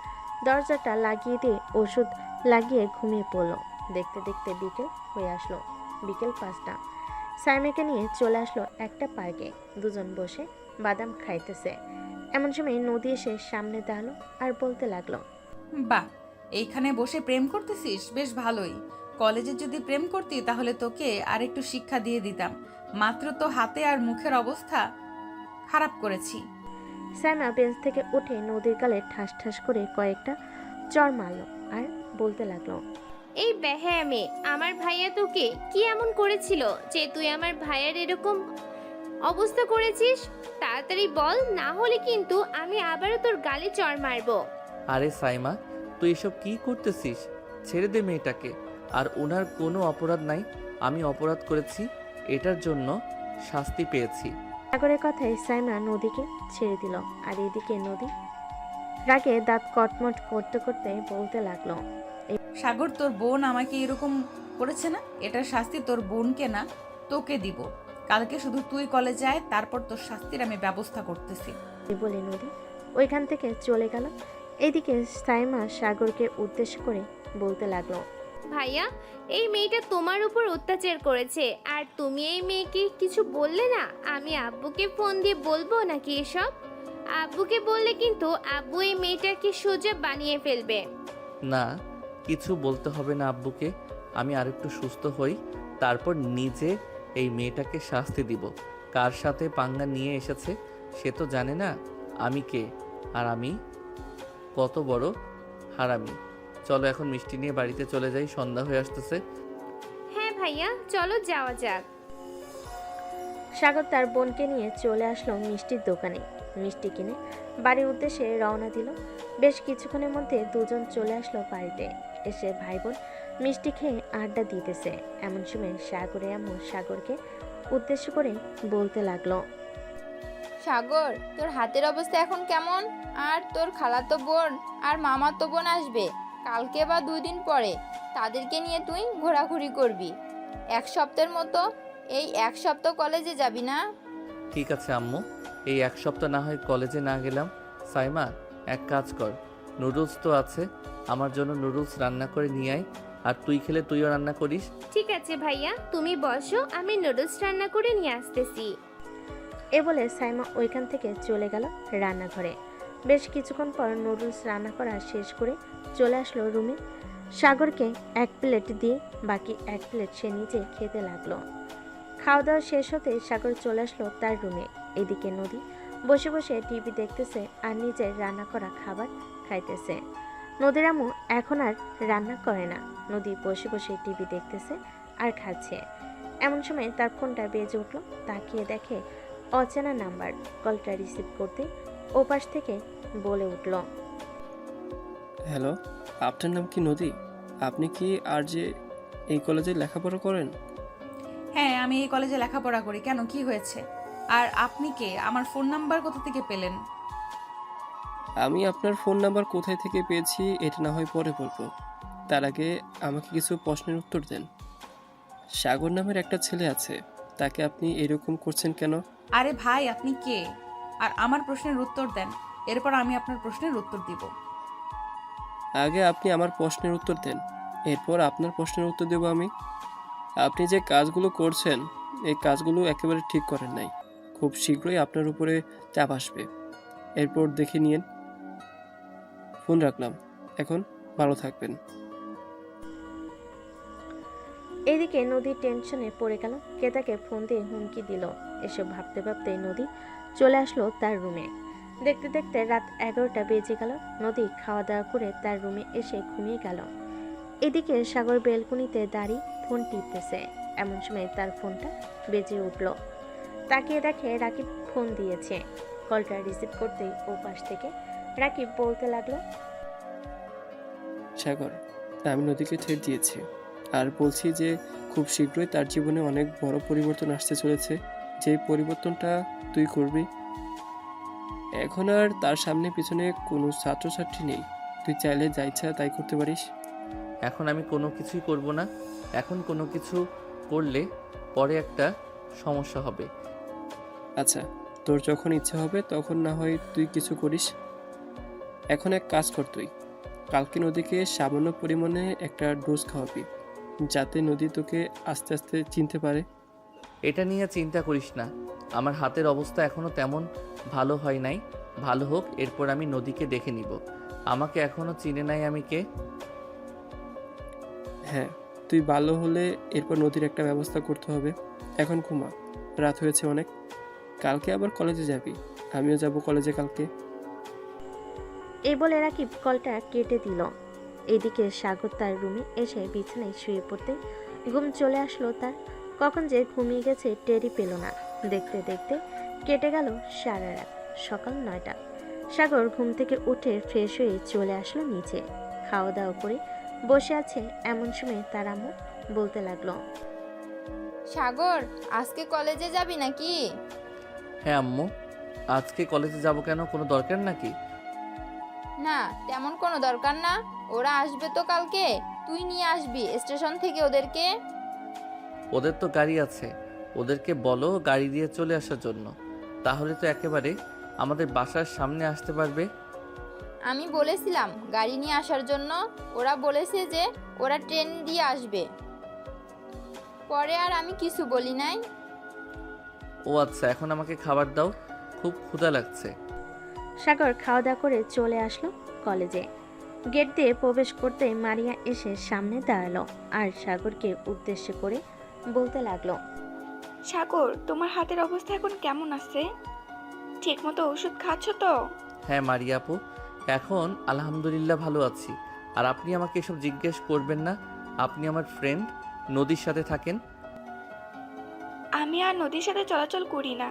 দরজাটা লাগিয়ে দিয়ে ওষুধ লাগিয়ে ঘুমিয়ে পড়লো। দেখতে দেখতে বিকেল হয়ে আসলো। বিকেল 5টা। সাইমাকে নিয়ে চলে আসলো একটা পার্কে। দুজন বসে বাদাম খাইতেছে। এমন সময় নদী এসে সামনে দাঁড়ালো আর বলতে লাগলো, বাহ, এইখানে বসে প্রেম করতেছিস, বেশ ভালোই। কলেজে যদি প্রেম করতি তাহলে তোকে আর একটু শিক্ষা দিয়ে দিতাম। মাত্র তো হাতে আর মুখের অবস্থা খারাপ করেছি। সাইমা বেঞ্চ থেকে উঠে নদীর গালে ঠাস ঠাস করে কয়েকটা চড় মারলো আর বলতে লাগলো, এই বেহায়া মেয়ে, আমার ভাইয়া তোকে কি এমন করেছিল যে তুই আমার ভাইয়ার এরকম অবস্থা করেছিস? তাড়াতাড়ি বল, না হলে কিন্তু আমি আবারও তোর গালে চড় মারবো। আরে সাইমা, তুই এসব কি করতেছিস? ছেড়ে দে মেয়েটাকে। আর ওনার কোনো অপরাধ নাই, আমি অপরাধ করেছি, এটার জন্য শাস্তি পেয়েছি। সাগরের কথায় সাইমা নদীকে ছেড়ে দিল। আর এদিকে নদী রাগে দাঁত কটমট করতে করতে বলতে লাগলো, সাগর, তোর বোন আমাকে এরকম করেছে না, এটার শাস্তি তোর বোনকে না তোকে দিব। কালকে শুধু তুই কলেজে আয়, তারপর তোর শাস্তির আমি ব্যবস্থা করতেছি। বলে নদী ওইখান থেকে চলে গেল। এদিকে সাইমা সাগরকে উদ্দেশ্য করে বলতে লাগলো, ভাইয়া, এই মেয়েটা তোমার উপর অত্যাচার করেছে, আর তুমি এই মেয়েকে কিছু বললে না। আমি আব্বুকে ফোন দিয়ে বলবো নাকি এসব? আব্বুকে বললে কিন্তু আব্বু এই মেয়েটাকে সোজা বানিয়ে ফেলবে। না, কিছু বলতে হবে না আব্বুকে। আমি আরেকটু সুস্থ হই, তারপর নিজে এই মেয়েটাকে শাস্তি দিব। কার সাথে পাঙ্গা নিয়ে এসেছে সে তো জানে না আমি কে, আর আমি কত বড় হারামি। চলো এখন মিষ্টি নিয়ে বাড়িতে চলে যাই, সন্ধ্যা হয়ে আসতেছে। হ্যাঁ ভাইয়া, চলো যাওয়া যাক। সাগর তার বোনকে নিয়ে চলে আসলো মিষ্টির দোকানে। মিষ্টি কিনে বাড়ির উদ্দেশ্যে রওনা দিল। বেশ কিছুক্ষণের মধ্যে দুজন চলে আসলো বাড়িতে। এসে ভাই বোন মিষ্টি খেয়ে আড্ডা দিতেছে। এমন সময় সাগরে আম্মু সাগরকে উদ্দেশ্য করে বলতে লাগলো, সাগর, তোর হাতের অবস্থা এখন কেমন? আর তোর খালাতো বোন আর মামাতো বোন আসবে কালকে বা 2 দিন পরে, তাদেরকে নিয়ে তুই ঘোরাঘুরি করবি। এক সপ্তাহের মতো? এই এক সপ্তাহ কলেজে যাবি না? ঠিক আছে আম্মু, এই এক সপ্তাহ না হয় কলেজে না গেলাম। সাইমা, এক কাজ কর, নুডলস তো আছে, আমার জন্য নুডলস রান্না করে নিয়ে আয়। আর তুই খেলে তুইও রান্না করিস। ঠিক আছে ভাইয়া, তুমি বসো, আমি নুডলস রান্না করে নিয়ে আসতেছি। এ বলে সাইমা ওইখান থেকে চলে গেল রান্নাঘরে। বেশ কিছুক্ষণ পর নুডলস রান্না করা শেষ করে চলে আসলো রুমে। সাগরকে এক প্লেট দিয়ে বাকি এক প্লেট সে নিজে খেতে লাগলো। খাওয়া দাওয়া শেষ হতে সাগর চলে আসলো তার রুমে। এদিকে নদী বসে বসে টিভি দেখতেছে আর নিজের রান্না করা খাবার খাইতেছে। নদীর আম্মু এখন আর রান্না করে না, নদী বসে বসে টিভি দেখতেছে আর খাচ্ছে। এমন সময় তার ফোনটা বেজে উঠলো। তাকিয়ে দেখে অচেনা নাম্বার। কলটা রিসিভ করতে ওপাশ থেকে বলে উঠল, হ্যালো, আপনার নাম কি নদী? আপনি কি আর যে এই কলেজে লেখাপড়া করেন? হ্যাঁ, আমি এই কলেজে লেখাপড়া করি। কেন, কি হয়েছে? আর আপনি কে? আমার ফোন নাম্বার কোথা থেকে পেলেন? আমি আপনার ফোন নাম্বার কোথায় থেকে পেয়েছি এটা না হয় পরে বলবো, তার আগে আমাকে কিছু প্রশ্নের উত্তর দেন। সাগর নামের একটা ছেলে আছে, তাকে আপনি এরকম করছেন কেন? আরে ভাই, আপনি কে? আর আমার প্রশ্নের উত্তর দেন, এরপর আমি আপনার প্রশ্নের উত্তর দিব। আগে আপনি আমার প্রশ্নের উত্তর দেন, এরপর আপনার প্রশ্নের উত্তর দেব আমি। আপনি যে কাজগুলো করছেন এই কাজগুলো একেবারে ঠিক করেন নাই। খুব শীঘ্রই আপনার উপরে চাপ আসবে, এরপর দেখে নিয়েন। ফোন রাখলাম, এখন ভালো থাকবেন। এদিকে নদী টেনশনে পড়ে গেল। কে তাকে ফোন দিয়ে হুমকি দিল, এসব ভাবতে ভাবতে নদী চলে আসলো তার রুমে। দেখতে দেখতে রাত 11টা বেজে গেল। নদী খাওয়া দাওয়া করে তার রুমে এসে ঘুমিয়ে গেল। এদিকে সাগর বেলকুনিতে দাঁড়িয়ে ফোন টিপতেছে। এমন সময় তার ফোনটা বেজে উঠল। তাকিয়ে দেখে রাকিব ফোন দিয়েছে। কলটা রিসিভ করতেই ও পাশ থেকে রাকিব বলতে লাগলো, সাগর, আমি নদীকে ছেড়ে দিয়েছি আর বলছি যে খুব শীঘ্রই তার জীবনে অনেক বড় পরিবর্তন আসতে চলেছে, যে পরিবর্তনটা তুই করবি। এখন আর তার সামনে পিছনে কোনো ছাত্রছাত্রী নেই, তুই চাইলে যা ইচ্ছা তাই করতে পারিস। এখন আমি কোনো কিছুই করব না। এখন কোনো কিছু করলে পরে একটা সমস্যা হবে। আচ্ছা, তোর যখন ইচ্ছা হবে তখন না হয় তুই কিছু করিস। এখন এক কাজ কর, তুই কালকে নদীকে সামান্য পরিমাণে একটা ডোজ খাওয়াবি, যাতে নদী তোকে আস্তে আস্তে চিনতে পারে। এটা নিয়ে চিন্তা করিস না, আমার হাতের অবস্থা এখনও তেমন ভালো হয় নাই। ভালো হোক, এরপর আমি নদীকে দেখে নিব। আমাকে এখনও চিনে নাই আমি কে। হ্যাঁ, তুই ভালো হলে এরপর নদীর একটা ব্যবস্থা করতে হবে। এখন ঘুমা, রাত হয়েছে অনেক। কালকে আবার কলেজে যাবি, আমিও যাব কলেজে কালকে। এই বলে রাকিব কলটা কেটে দিল। এদিকে সাগর তার রুমে এসে বিছানায় শুয়ে পড়তে ঘুম চলে আসলো তার। কখন যে ঘুমিয়ে গেছে টেরই পেল না। দেখতে দেখতে কেটে গেল সারা রাত। সকাল 9টা। সাগর ঘুম থেকে উঠে ফ্রেশ হয়ে চলে আসলো নিচে। খাওয়া দাওয়া করে বসে আছে। এমন সময় তার আম্মু বলতে লাগলো, সাগর, আজকে কলেজে যাবি নাকি? হ্যাঁ আম্মু, আজকে কলেজে যাব কেন? কোনো দরকার নাকি? না, তেমন কোনো দরকার না। ওরা আসবে তো কালকে, তুই নিয়ে আসবি স্টেশন থেকে ওদেরকে। ওদের তো গাড়ি আছে, ওদেরকে বলো গাড়ি দিয়ে চলে আসার জন্য। তাহলে তো একেবারে আমাদের বাসার সামনে আসতে পারবে। আমি বলেছিলাম গাড়ি নিয়ে আসার জন্য, ওরা বলেছে যে ওরা ট্রেন দিয়ে আসবে। পরে আর আমি কিছু বলি নাই। ও আচ্ছা, এখন আমাকে খাবার দাও, খুব ক্ষুধা লাগছে। সাগর খাওয়া দাওয়া করে চলে আসলো কলেজে। গেট দিয়ে প্রবেশ করতে মারিয়া এসে সামনে দাঁড়ালো আর সাগরকে উদ্দেশ্য করে বলতে লাগলো, সাগর, তোমার হাতের অবস্থা এখন কেমন আছে? ঠিকমতো ওষুধ খাচ্ছ তো? হ্যাঁ মারিয়া আপু, এখন আলহামদুলিল্লাহ ভালো আছি। আর আপনি আমাকে এসব জিজ্ঞেস করবেন না। আপনি আমার ফ্রেন্ড, নদীর সাথে থাকেন। আমি আর নদীর সাথে চলাচল করি না,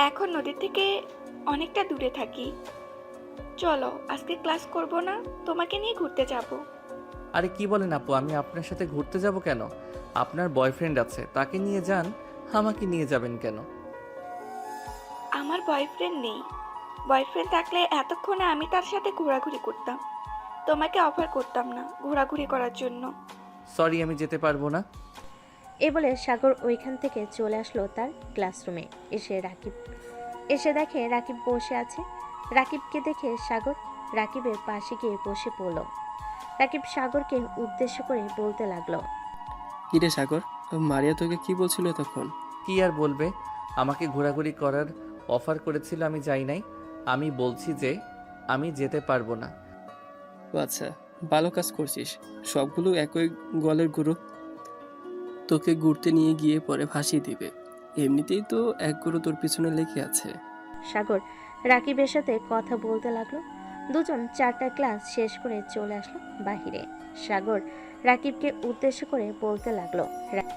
এখন নদীর থেকে অনেকটা দূরে থাকি। চলো, আজকে ক্লাস করব না, তোমাকে নিয়ে ঘুরতে যাব। আরে কি বলেন আপু, আমি আপনার সাথে ঘুরতে যাব কেন? আপনার বয়ফ্রেন্ড আছে, তাকে নিয়ে যান, আমাকে নিয়ে যাবেন কেন? আমার বয়ফ্রেন্ড নেই। বয়ফ্রেন্ড থাকলে এতক্ষণে আমি তার সাথে ঘোরাঘুরি করতাম। তোমাকে অফার করতাম না ঘোরাঘুরি করার জন্য। সরি, আমি যেতে পারবো না। এ বলে সাগর ওইখান থেকে চলে আসলো তার ক্লাসরুমে। এসে দেখে রাকিব বসে আছে। রাকিবকে দেখে সাগর রাকিবের পাশে গিয়ে বসে পড়ল। রাকিব সাগরকে উদ্দেশ্য করে বলতে লাগলো, কিরে সাগর, মারিয়া তোকে কি বলছিল তখন? কি আর বলবে, আমাকে ঘোরাঘুরি করার অফার করেছিল, আমি যাই নাই। আমি বলছি যে আমি যেতে পারবো না। ও আচ্ছা, ভালো কাজ করছিস। সবগুলো একই গলের গুরু, তোকে ঘুরতে নিয়ে গিয়ে পরে ভাসিয়ে দিবে। এমনিতেই তো এক গুরু তোর পিছনে লেগে আছে। সাগর রাকিবের সাথে কথা বলতে লাগলো। দুজন 4টা ক্লাস শেষ করে চলে আসলো বাহিরে। সাগর রাকিবকে উদ্দেশ্য করে বলতে লাগলো,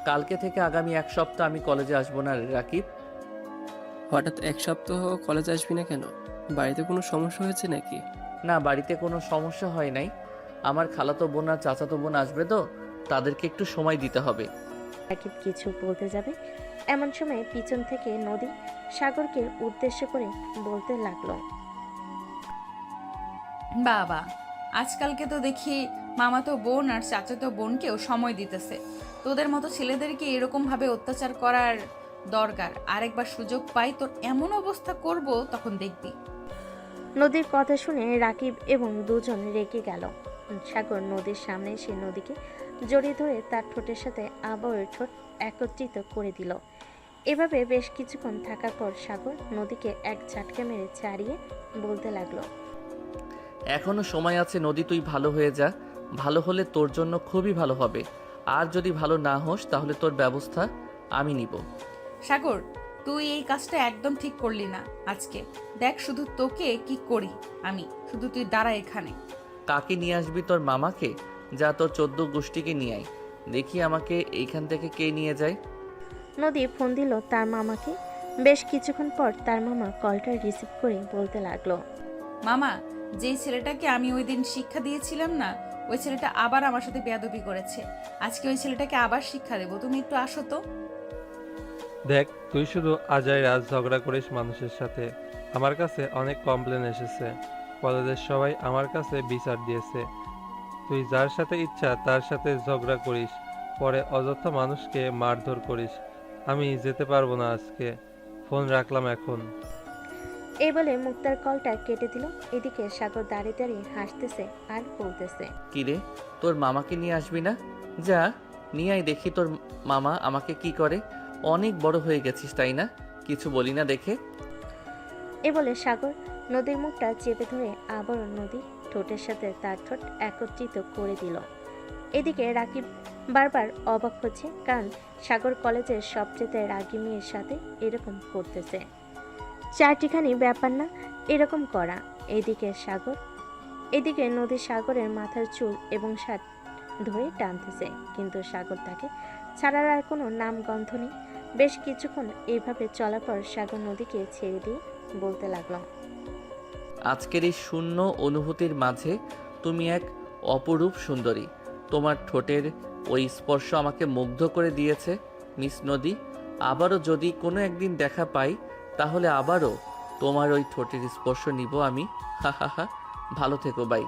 কালকে থেকে আগামী 1 সপ্তাহ আমি কলেজে আসবো না রে রাকিব। হঠাৎ 1 সপ্তাহ কলেজে আসবি না কেন? বাড়িতে কোনো সমস্যা হয়েছে নাকি? না, বাড়িতে কোনো সমস্যা হয় নাই। আমার খালাতো বোন আর চাচাতো বোন আসবে তো, তাদেরকে একটু সময় দিতে হবে। রাকিব কিছু বলতে যাবে এমন সময় পিছন থেকে নদী সাগরকে উদ্দেশ্য করে বলতে লাগলো, বাবা, আজকালকে তো দেখি মামাতো বোন আর চাচাতো বোনকেও সময় দিতেছে। তোদের মতো ছেলেদেরকে এরকম ভাবে অত্যাচার করার দরকার। আরেকবার সুযোগ পাই তোর এমন অবস্থা করব, তখন দেখবি। নদীর কথা শুনে রাকিব এবং দুজন রেগে গেল। সাগর নদীর সামনে এসে নদীকে জড়িয়ে ধরে তার ঠোঁটের সাথে আবার ঠোঁট একত্রিত করে দিল। এভাবে বেশ কিছুক্ষণ থাকার পর সাগর নদীকে এক ঝাটকা মেরে ছাড়িয়ে বলতে লাগলো, এখনো সময় আছে নদী, তুই ভালো হয়ে যা। ভালো হলে তোর জন্য খুবই ভালো হবে। আর যদি ভালো না হোস তাহলে তোর ব্যবস্থা আমি নিব। সাগর, তুই এই কাজটা একদম ঠিক করলি না আজকে। দেখ শুধু তোকে কি করি আমি, শুধু তুই দাঁড়া এখানে। কাকে নিয়ে আসবি? তোর মামাকে? যা তোর 14 গোষ্ঠীকে নিয়ে আয়, দেখি আমাকে এইখান থেকে কে নিয়ে যায়। নদী ফোন দিল তার মামাকে। বেশ কিছুক্ষণ পর তার মামা কলটা রিসিভ করে বলতে লাগলো, মামা, যেই ছেলেটাকে আমি ওই দিন শিক্ষা দিয়েছিলাম না, ওই ছেলেটা আবার আমার সাথে বেয়াদবি করেছে। আজকে ওই ছেলেটাকে আবার শিক্ষা দেবো, তুমি একটু আসো তো। দেখ, তুই শুধু আজাই রাজ ঝগড়া করিস মানুষের সাথে। আমার কাছে অনেক কমপ্লেন এসেছে, কলেজের সবাই আমার কাছে বিচার দিয়েছে। তুই যার সাথে ইচ্ছা তার সাথে ঝগড়া করিস, পরে অযথা মানুষকে মারধর করিস। আমি যেতে পারবো না আজকে, ফোন রাখলাম এখন। এই বলে মুক্তার কলটা কেটে দিল। এদিকে সাগর দাঁড়িয়ে দাঁড়িয়ে হাসতেছে আর বলতেছে, কিরে, তোর মামাকে নিয়ে আসবি না? যা নিয়ে আয়, দেখি তোর মামা আমাকে কি করে। অনেক বড় হয়ে গেছিস তাই না? কিছু বলি না দেখে। এ বলে সাগর নদীর মুখটা চেপে ধরে আবারও নদী ঠোঁটের সাথে তার ঠোঁট একত্রিত করে দিল। এদিকে রাকিব বারবার অবাক হচ্ছে, কারণ সাগর কলেজের সবচেয়ে রাগী মেয়ের সাথে এরকম করতেছে। 4টিখানি ব্যাপার না এরকম করা। এদিকে নদী সাগরের মাথার চুল এবং শার্ট ধরে টানতেছে, কিন্তু সাগর তাকে ছাড়ার আর কোনো নাম গন্ধ নেই। বেশ কিছুক্ষণ এইভাবে চলার পর সাগর নদীকে ছেড়ে দিয়ে বলতে লাগলো, আজকের এই শূন্য অনুভূতির মাঝে তুমি এক অপরূপ সুন্দরী। তোমার ঠোঁটের ওই স্পর্শ আমাকে মুগ্ধ করে দিয়েছে মিস নদী। আবারও যদি কোনো একদিন দেখা পাই তাহলে আবারও তোমার ওই ঠোঁটের স্পর্শ নিব আমি। হা হা হা, ভালো থেকো, বাই।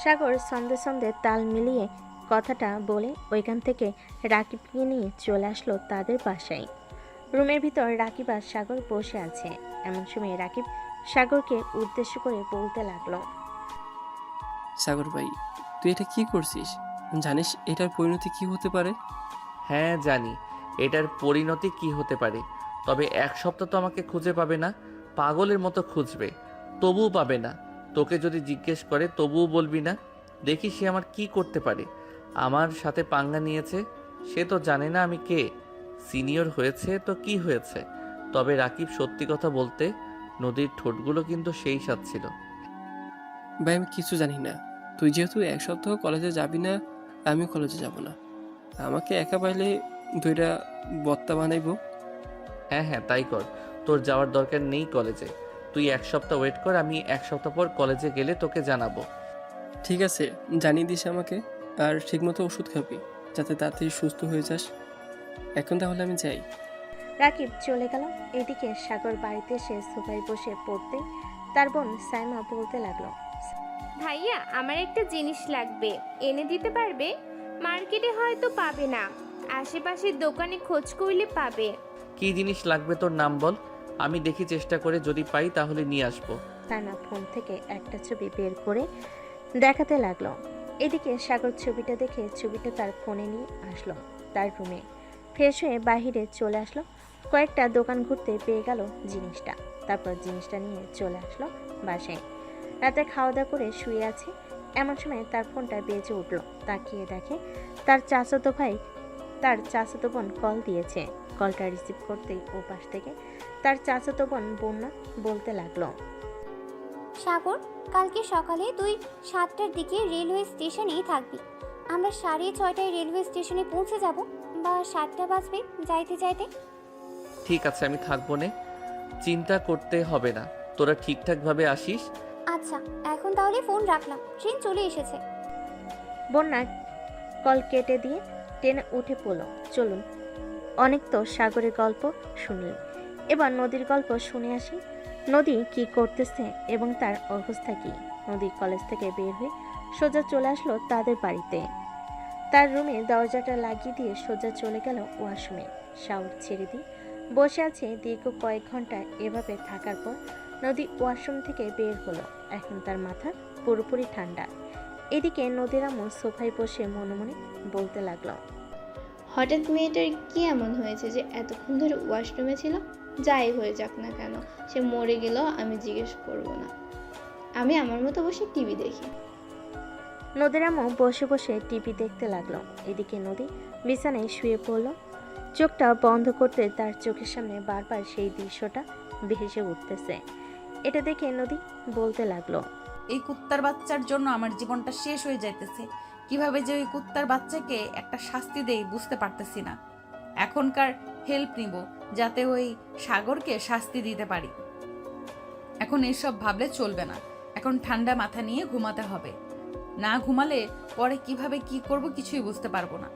সাগর সন্ধে সন্ধে তাল মিলিয়ে কথাটা বলে ওইখান থেকে রাকিবকে নিয়ে চলে আসলো তাদের বাসায়। রুমের ভিতর রাকিব আর সাগর বসে আছে। এমন সময় রাকিব সাগরকে উদ্দেশ্য করে বলতে লাগলো, সাগর ভাই, তুই এটা কি করছিস? জানিস এটার পরিণতি কি হতে পারে? হ্যাঁ জানি এটার পরিণতি কি হতে পারে, তবে 1 সপ্তাহ তো আমাকে খুঁজে পাবে না। পাগলের মতো খুঁজবে, তবুও পাবে না। তোকে যদি জিজ্ঞেস করে তবুও বলবি না। দেখি সে আমার কি করতে পারে। আমার সাথে পাঙ্গা নিয়েছে, সে তো জানে না আমি কে। সিনিয়র হয়েছে তো কি হয়েছে, তবে রাকিব সত্যি কথা বলতে নদীর ঠোঁটগুলো কিন্তু সেই স্বাদ ছিল। ভাই আমি কিছু জানি না। তুই যেহেতু 1 সপ্তাহ কলেজে যাবি না, আমি কলেজে যাব না। আমাকে একা পাইলে 2টা বত্তা বানাইবো। হ্যাঁ হ্যাঁ তাই কর, তোর যাওয়ার দরকার নেই কলেজে। তুই 1 সপ্তাহ ওয়েট কর, আমি 1 সপ্তাহ পর কলেজে গেলে তোকে জানাবো। ঠিক আছে, জানিয়ে দিস আমাকে। আর ঠিকমতো ওষুধ খাবি, যাতে তাড়াতাড়ি সুস্থ হয়ে যাস। এখন তাহলে আমি যাই। রাকিব চলে গেল। এদিকে সাগর বাড়িতে এসে সোফায় বসে পড়তে তার বোন সাইমা বলতে লাগলো, ভাইয়া, আমার একটা জিনিস লাগবে, এনে দিতে পারবে? মার্কেটে হয়তো পাবে না। আশেপাশের দোকানে খোঁজ করলে পাবে। কি জিনিস লাগবে তোর নাম বল, আমি দেখি চেষ্টা করে, যদি পাই তাহলে নিয়ে আসবো। সাইমা ফোন থেকে একটা ছবি বের করে দেখাতে লাগলো। এদিকে সাগর ছবিটা দেখে ছবিটা তার ফোনে নিয়ে আসলো তার রুমে। ফ্রেশ হয়ে বাহিরে চলে আসলো। কয়েকটা দোকান ঘুরতে পেয়ে গেল জিনিসটা, তারপর জিনিসটা নিয়ে চলে আসলো বাসায়। রাতে খাওয়া দাওয়া করে শুয়ে আছে, এমন সময় তার ফোনটা বেজে উঠলো। তাকিয়ে দেখে তার চাচাতো বোন কল দিয়েছে। কলটা রিসিভ করতেই ও পাশ থেকে তার চাচাতো বোন বন্যা বলতে লাগলো, সাগর, কালকে সকালে তুই 7টার দিকে রেলওয়ে স্টেশনেই থাকবি। আমরা 6:30টায় রেলওয়ে স্টেশনে পৌঁছে যাব, বা 7টা বাজবে যাইতে যাইতে। ঠিক আছে, আমি থাকবো নে, চিন্তা করতে হবে না, তোরা ঠিকঠাকভাবে আসিস। আচ্ছা, এখন তাহলে ফোন রাখলাম, ট্রেন চলে এসেছে। বন্যা কল কেটে দিয়ে ট্রেনে উঠে পড়ল। চলুন, অনেক তো সাগরের গল্প শুনলেন, এবার নদীর গল্প শুনে আসি। নদী কি করতেছে এবং তার অবস্থা কি। নদী কলেজ থেকে বের হয়ে সোজা চলে আসলো তাদের বাড়িতে। তার রুমে দরজাটা লাগিয়ে দিয়ে সোজা চলে গেল ওয়াশরুমে। শাওয়ার ছেড়ে দিয়ে বসে আছে দীর্ঘ কয়েক ঘন্টা। এভাবে থাকার পর নদী ওয়াশরুম থেকে বের হলো। এখন তার মাথা পুরোপুরি ঠান্ডা। এদিকে নদীর আম্মু সোফায় বসে মনে মনে বলতে লাগলো, হঠাৎ মেয়েটার কি এমন হয়েছে যে এতক্ষণ ধরে ওয়াশরুমে ছিল? যাই হয়ে যাক না কেন, সে মরে গেলেও আমি জিজ্ঞেস করব না। আমি আমার মতো বসে টিভি দেখি। নদীর আম্মু বসে বসে টিভি দেখতে লাগলো। এদিকে নদী বিছানায় শুয়ে পড়ল। চোখটা বন্ধ করতে তার চোখের সামনে বারবার সেই দৃশ্যটা ভেসে উঠতেছে। এটা দেখে নদী বলতে লাগলো, এই কুত্তার বাচ্চার জন্য আমার জীবনটা শেষ হয়ে যাইতেছে। কিভাবে যে ওই কুত্তার বাচ্চাকে একটা শাস্তি দেই বুঝতে পারতেছি না। এখনকার হেল্প নিব যাতে ওই সাগরকে শাস্তি দিতে পারি। এখন এসব ভাবলে চলবে না, এখন ঠান্ডা মাথা নিয়ে ঘুমাতে হবে। না ঘুমালে পরে কিভাবে কি করব কিছুই বুঝতে পারবো না।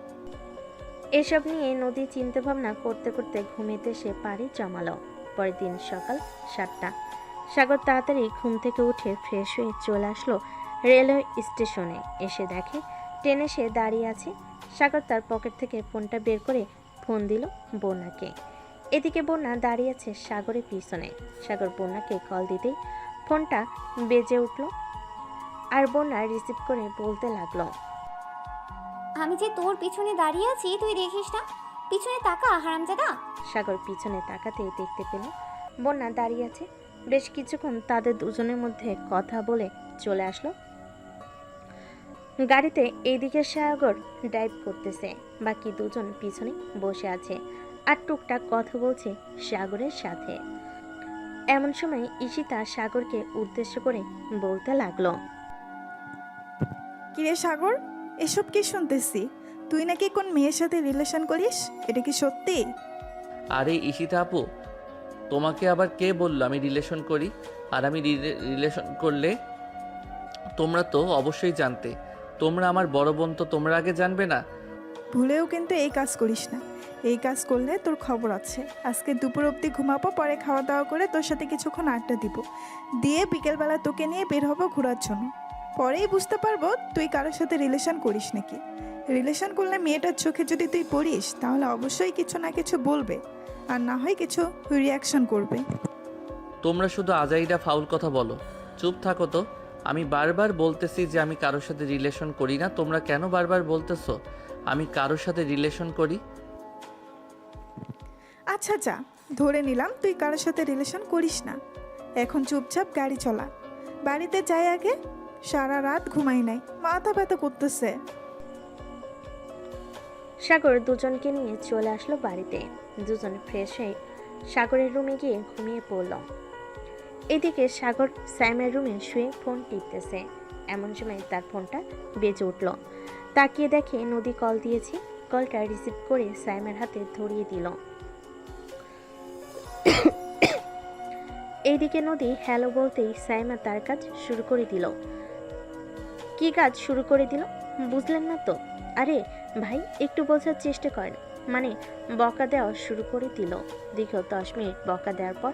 এসব নিয়ে নদী চিন্তা ভাবনা করতে করতে ঘুমেতে সে পাড়ি জমালো। পরের দিন সকাল 7টা। সাগর তাড়াতাড়ি ঘুম থেকে উঠে ফ্রেশ হয়ে চলে আসলো রেলওয়ে স্টেশনে। এসে দেখে ট্রেন এসে দাঁড়িয়ে আছে। সাগর তার পকেট থেকে ফোনটা বের করে ফোন দিল বন্যাকে। এদিকে বন্যা দাঁড়িয়ে আছে সাগরের পিছনে। সাগর বন্যাকে কল দিতেই ফোনটা বেজে উঠল আর বন্যা রিসিভ করে বলতে লাগলো, আমি যে তোর পিছনে দাঁড়িয়ে আছি তুই দেখিস না? পিছনে তাকা হারামজাদা। সাগর পিছনে তাকাতে দেখতে পেল বন্যা দাঁড়িয়ে আছে। বেশ কিছুক্ষণ তাদের দুজনের মধ্যে কথা বলে চলে আসলো গাড়িতে। এইদিকে সাগর ড্রাইভ করতেছে, বাকি দুজন পিছনে বসে আছে আর টুকটাক কথা বলছে সাগরের সাথে। এমন সময় ঈশিতা সাগরকে উদ্দেশ্য করে বলতে লাগলো, কিরে সাগর, এসব কি শুনতেছি? তুই নাকি কোন মেয়ের সাথে রিলেশন করিস, এটা কি সত্যি? আরে ঈশিতা আপু, তোমাকে আবার কে বললো আমি রিলেশন করি? আর আমি রিলেশন করলে তোমরা তো অবশ্যই জানতে। তোমরা আমার বড় বোন, তো তোমরা আগে জানবে না? ভুলেও কিন্তু এই কাজ করিস না। এই কাজ করলে তোর খবর আছে। আজকে দুপুর অবধি ঘুমাবো, পরে খাওয়া দাওয়া করে তোর সাথে কিছুক্ষণ আড্ডা দিব, দিয়ে বিকেলবেলা তোকে নিয়ে বের হবো ঘোরার জন্য। পরেই বুঝতে পারবো তুই কারোর সাথে রিলেশন করিস নাকি। রিলেশন করলে মেয়েটার চোখে যদি তুই পড়িস তাহলে অবশ্যই কিছু না কিছু বলবে, আর না হয় কিছু রিয়াকশন করবে। তোমরা শুধু আজাইরা ফাউল কথা বলো, চুপ থাকো তো। আমি বারবার বলতেছি যে আমি কারোর সাথে রিলেশন করি না, তোমরা কেন বারবার বলতেছো আমি কারোর সাথে রিলেশন করি? আচ্ছা যা, ধরে নিলাম তুই কারোর সাথে রিলেশন করিস না। এখন চুপচাপ গাড়ি চলা, বাড়িতে যাই আগে। সারা রাত ঘুমাই নাই, মাথা ব্যথা করতেছে। সাগর দুজনকে নিয়ে চলে আসলো বাড়িতে। দুজন ফ্রেশ হয়ে সাগরের রুমে গিয়ে ঘুমিয়ে পড়ল। এদিকে সাগর সাইমার রুমে শুয়ে ফোন টিপতেছে। এমন সময় তার ফোনটা বেজে উঠল। তাকিয়ে দেখে নদী কল দিয়েছে। কলটা রিসিভ করে সাইমার হাতে ধরিয়ে দিল। এইদিকে নদী হ্যালো বলতেই সাইমা তার কাজ শুরু করে দিল। কি কাজ শুরু করে দিল বুঝলেন না তো? আরে ভাই, একটু বোঝার চেষ্টা করেন। মানে বকা দেওয়া শুরু করে দিল। দীর্ঘ 10 মিনিট বকা দেওয়ার পর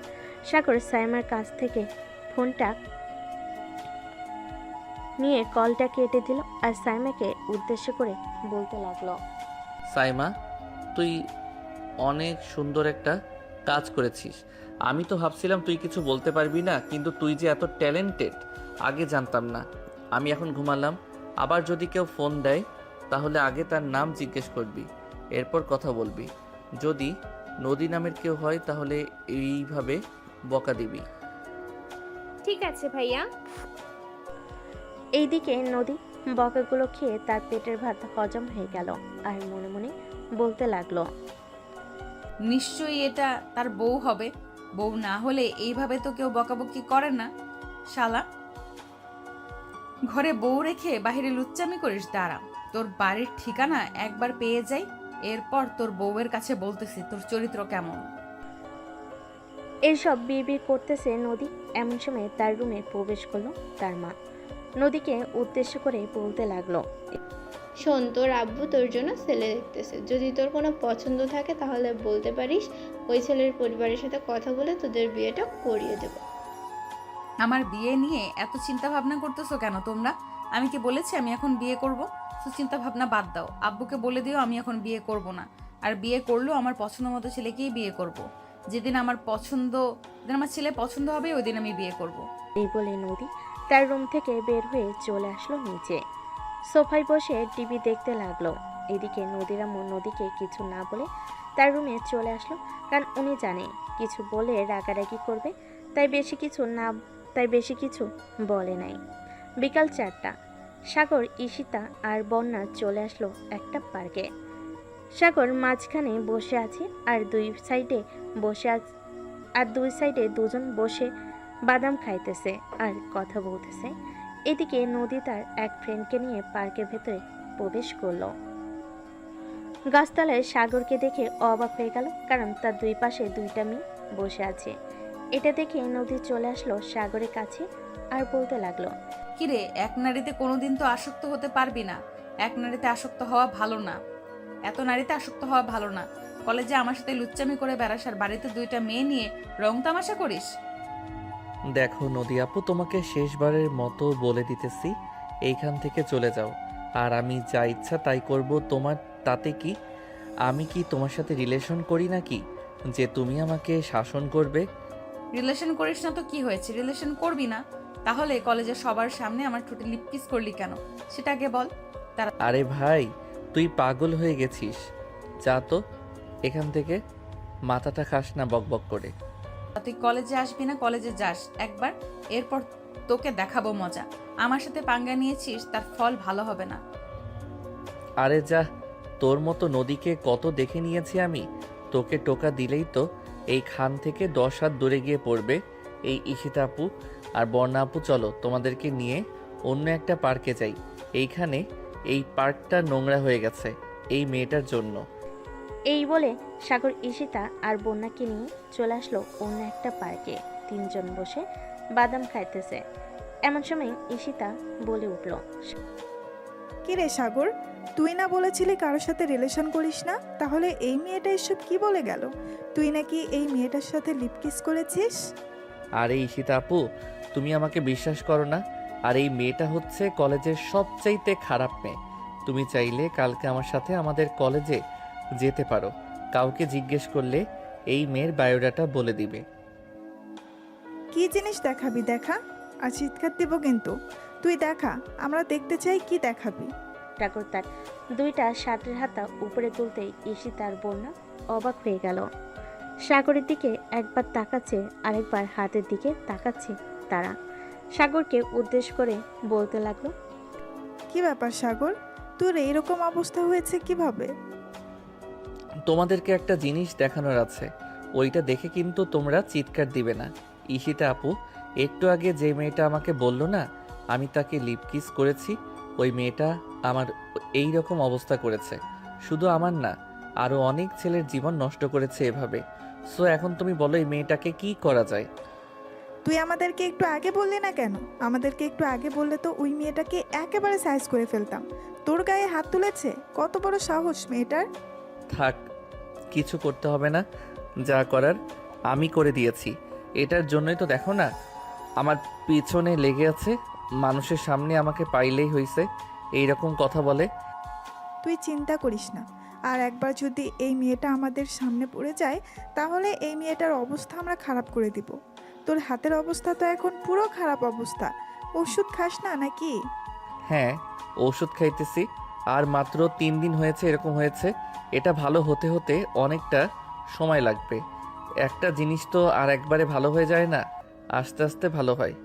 সাগর সাইমার কাছ থেকে ফোনটা নিয়ে কলটা কেটে দিল আর সাইমাকে উদ্দেশ্য করে বলতে লাগলো, সাইমা, তুই অনেক সুন্দর একটা কাজ করেছিস। আমি তো ভাবছিলাম তুই কিছু বলতে পারবি না, কিন্তু তুই যে এত ট্যালেন্টেড আগে জানতাম না। আমি এখন ঘুমালাম। আবার যদি কেউ ফোন দেয় তাহলে আগে তার নাম জিজ্ঞেস করবি, এরপর কথা বলবি। যদি নদী নামের কেউ হয় তাহলে এইভাবে বকা দিবি। ঠিক আছে ভাইয়া। এইদিকে নদী বকাগুলো খেয়ে তার পেটের ভাত হজম হয়ে গেল আর মনে মনে বলতে লাগলো, নিশ্চয়ই এটা তার বউ হবে। বউ না হলে এইভাবে তো কেউ বকাবকি করে না। শালা, ঘরে বউ রেখে বাইরে লুচ্চামি করিস? দাঁড়া, তোর বাড়ির ঠিকানা একবার পেয়ে যাই, এরপর তোর বউয়ের কাছে বলতেছি তোর চরিত্র কেমন। এইসব বিড়বিড় করতেছে নদী। এমন সময় তার রুমে প্রবেশ করলো তার মা। নদীকে উদ্দেশ্য করে বলতে লাগলো, শোন, তোর আব্বু তোর জন্য ছেলে দেখতেছে। যদি তোর কোনো পছন্দ থাকে তাহলে বলতে পারিস, ওই ছেলের পরিবারের সাথে কথা বলে তোদের বিয়েটা করিয়ে দেব। আমার বিয়ে নিয়ে এত চিন্তা ভাবনা করতেছো কেন তোমরা? আমি কি বলেছি আমি এখন বিয়ে করব? তো চিন্তা ভাবনা বাদ দাও, আব্বুকে বলে দিও আমি এখন বিয়ে করব না। আর বিয়ে করলেও আমার পছন্দ মতো ছেলেকেই বিয়ে করব। যেদিন আমার ছেলে পছন্দ হবে ওই দিন আমি বিয়ে করব। এই বলে নদী তার রুম থেকে বের হয়ে চলে আসলো নিচে। সোফায় বসে টিভি দেখতে লাগলো। এদিকে নদীর আম্মু নদীকে কিছু না বলে তার রুমে চলে আসলো, কারণ উনি জানে কিছু বলে রাগারাগি করবে, তাই বেশি কিছু বলে নাই। বিকাল 4টা। সাগর, ঈশিতা আর বন্যা চলে আসলো একটা পার্কে। সাগর মাঝখানে বসে আছে আর দুই সাইডে দুজন বসে বাদাম খাইতেছে আর কথা বলতেছে। এদিকে নদী তার এক ফ্রেন্ডকে নিয়ে পার্কের ভেতরে প্রবেশ করলো। গাছতলায় সাগরকে দেখে অবাক হয়ে গেল, কারণ তার দুই পাশে দুইটা মেয়ে বসে আছে। এটা দেখে নদী চলে আসলো সাগরের কাছে আর বলতে লাগলো, কিরে, এক নারীতে কোনোদিন তো আসক্ত হতে পারবি না। এক নারীতে আসক্ত হওয়া ভালো না, এত নারীতে আসক্ত হওয়া ভালো না। কলেজে আমার সাথে লুচ্চামি করে বেড়াস আর বাড়িতে দুইটা মেয়ে নিয়ে রং তামাশা করিস। দেখো নদী আপু, তোমাকে শেষবারের মতো বলে দিতেছি, এইখান থেকে চলে যাও। আর আমি যা ইচ্ছা তাই করব, তোমার তাতে কি? আমি কি তোমার সাথে রিলেশন করি নাকি যে তুমি আমাকে শাসন করবে? রিলেশন করিস না তো কি হয়েছে? রিলেশন করবি না তাহলে কলেজের সবার সামনে আমার ঠোঁটে লিপ কিস করলি কেন সেটা আগে বল। আরে ভাই, তুই পাগল হয়ে গেছিস। যা তো এখান থেকে, মাথাটা খাস না বকবক করে। তুই কলেজে আসবি না? কলেজে যাস একবার, এরপর তোকে দেখাবো মজা। আমার সাথে পাঙ্গা নিয়েছিস, তার ফল ভালো হবে না। আরে যা, তোর মতো নদীকে কত দেখে নিয়েছি আমি। তোকে টোকা দিলেই তো এই খান থেকে 10 হাত দূরে গিয়ে পড়বে। এই ঈশিতা আপু আর বর্ণা আপু, চলো তোমাদেরকে নিয়ে অন্য একটা পার্কে যাই। এইখানে এই পার্কটা নোংরা হয়ে গেছে এই মেয়েটার জন্য। এই বলে সাগর, ঈশিতা আর বন্যাকে নিয়ে চলে আসলো অন্য একটা পার্কে। তিনজন বসে বাদাম খাইতেছে। এমন সময় ঈশিতা বলে উঠল, কি রে সাগর, তুই না বলেছিলি কারোর সাথে রিলেশন করিস না? তাহলে এই মেয়েটা এসব কি বলে গেল? তুই নাকি এই মেয়েটার সাথে লিপ কিস করেছিস? আরে ঈশিতা আপু, তুমি আমাকে বিশ্বাস করো না? আর এই মেয়েটা হচ্ছে কলেজের সবচাইতে খারাপ মেয়ে। তুমি চাইলে কালকে আমার সাথে আমাদের কলেজে যেতে পারো। কাউকে জিজ্ঞেস করলে এই মেয়ের বায়োডাটা বলে দিবে। কি জিনিস দেখাবি দেখা, আর চিৎকার দেবো কিন্তু। তুই দেখা, আমরা দেখতে চাই কি দেখাবি। সাগর তার দুইটা শার্টের হাতা উপরে তুলতেই ঈশিতা আর বন্যা অবাক হয়ে গেল। সাগরের দিকে একবার তাকাচ্ছে, আরেকবার হাতের দিকে তাকাচ্ছে তারা। সাগরকে উদ্দেশ্য করে বলতে লাগলো, কি ব্যাপার সাগর, তোর এইরকম অবস্থা হয়েছে কিভাবে? তোমাদেরকে একটা জিনিস দেখানোর আছে, ওইটা দেখে কিন্তু তোমরা চিৎকার দিবে না। ঈশিতা আপু, একটু আগে যে মেয়েটা আমাকে বললো না আমি তাকে লিপ কিস করেছি, ওই মেয়েটা আমার এই রকম অবস্থা করেছে। শুধু আমার না, আরও অনেক ছেলের জীবন নষ্ট করেছে এভাবে। সো এখন তুমি বলো এই মেয়েটাকে কি করা যায়? তুই আমাদেরকে একটু আগে বললি না কেন? আমাদেরকে একটু আগে বললে তো ওই মেয়েটাকে একেবারে সাইজ করে ফেলতাম। তোর গায়ে হাত তুলেছে, কত বড় সাহস মেয়েটার! থাক, কিছু করতে হবে না, যা করার আমি করে দিয়েছি। এটার জন্যই তো দেখো না আমার পিছনে লেগে আছে, মানুষের সামনে আমাকে পাইলেই হয়েছে এইরকম কথা বলে। তুই চিন্তা করিস না, আর একবার যদি এই মেয়েটা আমাদের সামনে পড়ে যায় তাহলে এই মেয়েটার অবস্থা আমরা খারাপ করে দিব। তোর হাতের অবস্থা তো এখন পুরো খারাপ অবস্থা। ওষুধ খাস না নাকি? হ্যাঁ, ওষুধ খাইতেছি। আর মাত্র 3 দিন হয়েছে এরকম হয়েছে। এটা ভালো হতে হতে অনেকটা সময় লাগবে। একটা জিনিস তো আর একবারে ভালো হয়ে যায় না, আস্তে আস্তে ভালো হয়।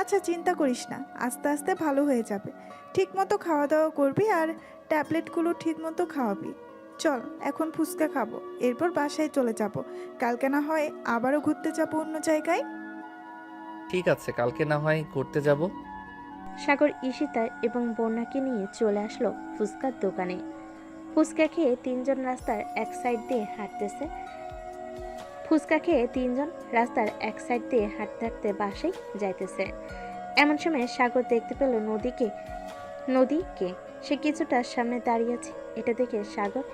আচ্ছা চিন্তা করিস না, আস্তে আস্তে ভালো হয়ে যাবে। ঠিক মতো খাওয়া দাওয়া করবি আর ট্যাবলেটগুলো ঠিক মতো খাওয়াবি। চল এখন ফুচকা খাবো, এরপর বাসায় চলে যাব। কালকে না হয় আবারও ঘুরতে যাব অন্য জায়গায়। ঠিক আছে, কালকে না হয় ঘুরতে যাব। সাগর ঈশিতা এবং বন্যাকে নিয়ে চলে আসলো ফুচকার দোকানে। ফুচকা খেয়ে তিনজন রাস্তার এক সাইড দিয়ে হাঁটতেছে। হাঁটতে হাঁটতে বাসায় যাইতেছে। এমন সময় সাগর দেখতে পেল নদীকে। সে কিছুটা সামনে দাঁড়িয়ে আছে। এটা দেখে সাগর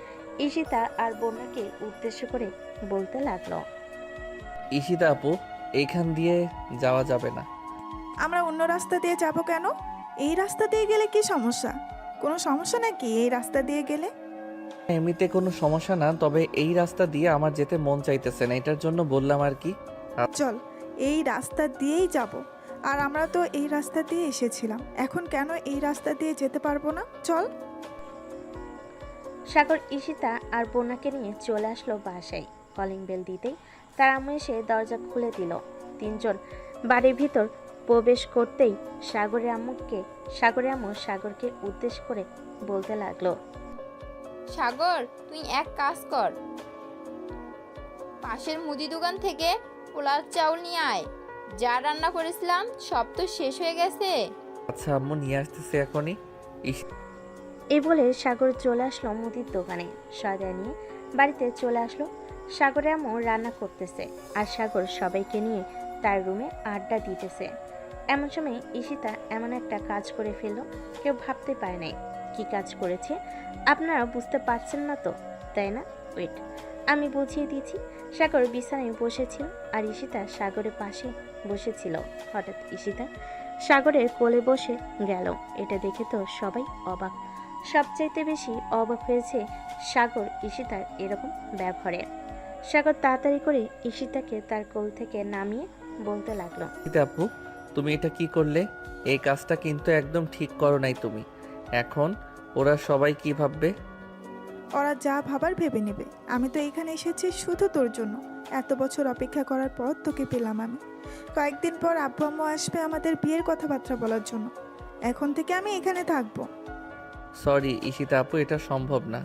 ঈশিতা আর বন্যাকে উদ্দেশ্য করে বলতে লাগলো, ঈশিতা আপু, এইখান দিয়ে যাওয়া যাবে না। আমরা অন্য রাস্তা দিয়ে যাব কেন? এই রাস্তা দিয়ে গেলে কি সমস্যা? কোনো সমস্যা নাকি এই রাস্তা দিয়ে গেলে? এমনিতে কোনো সমস্যা না, তবে এই রাস্তা দিয়ে আমার যেতে মন চাইতেছে না, এটার জন্য বললাম আর কি। চল এই রাস্তা দিয়েই যাব। আর আমরা তো এই রাস্তা দিয়ে এসেছিলাম, এখন কেন এই রাস্তা দিয়ে যেতে পারবো না? চল। সাগর ঈশিতা আর বন্যাকে নিয়ে চলে আসলো বাসায়। কলিং বেল দিতেই তার আম্মু এসে দরজা খুলে দিল। তিনজন বাড়ির ভিতর প্রবেশ করতেই সাগরের আম্মু সাগরকে উদ্দেশ্য করে বলতে লাগলো, সাগর, তুই এক কাজ কর, পাশের মুদি দোকান থেকে পোলার চাউল নিয়ে আয়। যা রান্না করেছিলাম সব তো শেষ হয়ে গেছে। আচ্ছা আম্মু, নিয়ে আসতেছে এখনই। এই বলে সাগর চলে আসলো মুদির দোকানে। সয়দা নিয়ে বাড়িতে চলে আসলো। সাগরের আম্মু রান্না করতেছে আর সাগর সবাইকে নিয়ে তার রুমে আড্ডা দিতেছে। এমন সময় ঈশিতা এমন একটা কাজ করে ফেলল, কেউ ভাবতে পারে নাই কি কাজ করেছে। আপনারা বুঝতে পারছেন না তো, তাই না? ওয়েট, আমি বুঝিয়ে দিচ্ছি। সাগর বিছানায় বসেছিল আর ঈশিতা সাগরের পাশে বসেছিল। হঠাৎ ঈশিতা সাগরের কোলে বসে গেল। এটা দেখে তো সবাই অবাক। সবচাইতে বেশি অবাক হয়েছে সাগর ঈশিতার এরকম ব্যবহারে। সাগর তাড়াতাড়ি করে ঈশিতাকে তার কোল থেকে নামিয়ে বলতে লাগলো, ঈশিতা আপু, তুমি এটা কি করলে? এই কাজটা কিন্তু একদম ঠিক করো নাই তুমি। এখন ওরা সবাই কি ভাববে? ওরা যা ভাবার ভেবে নেবে। আমি তো এখানে এসেছি শুধু তোর জন্য। এত বছর অপেক্ষা করার পর তোকে পেলাম আমি। কয়েকদিন পর আব্বু আম্মু আসবে আমাদের বিয়ের কথাবার্তা বলার জন্য। এখন থেকে আমি এখানে থাকবো। সরি ঈশিতা আপু, এটা সম্ভব না।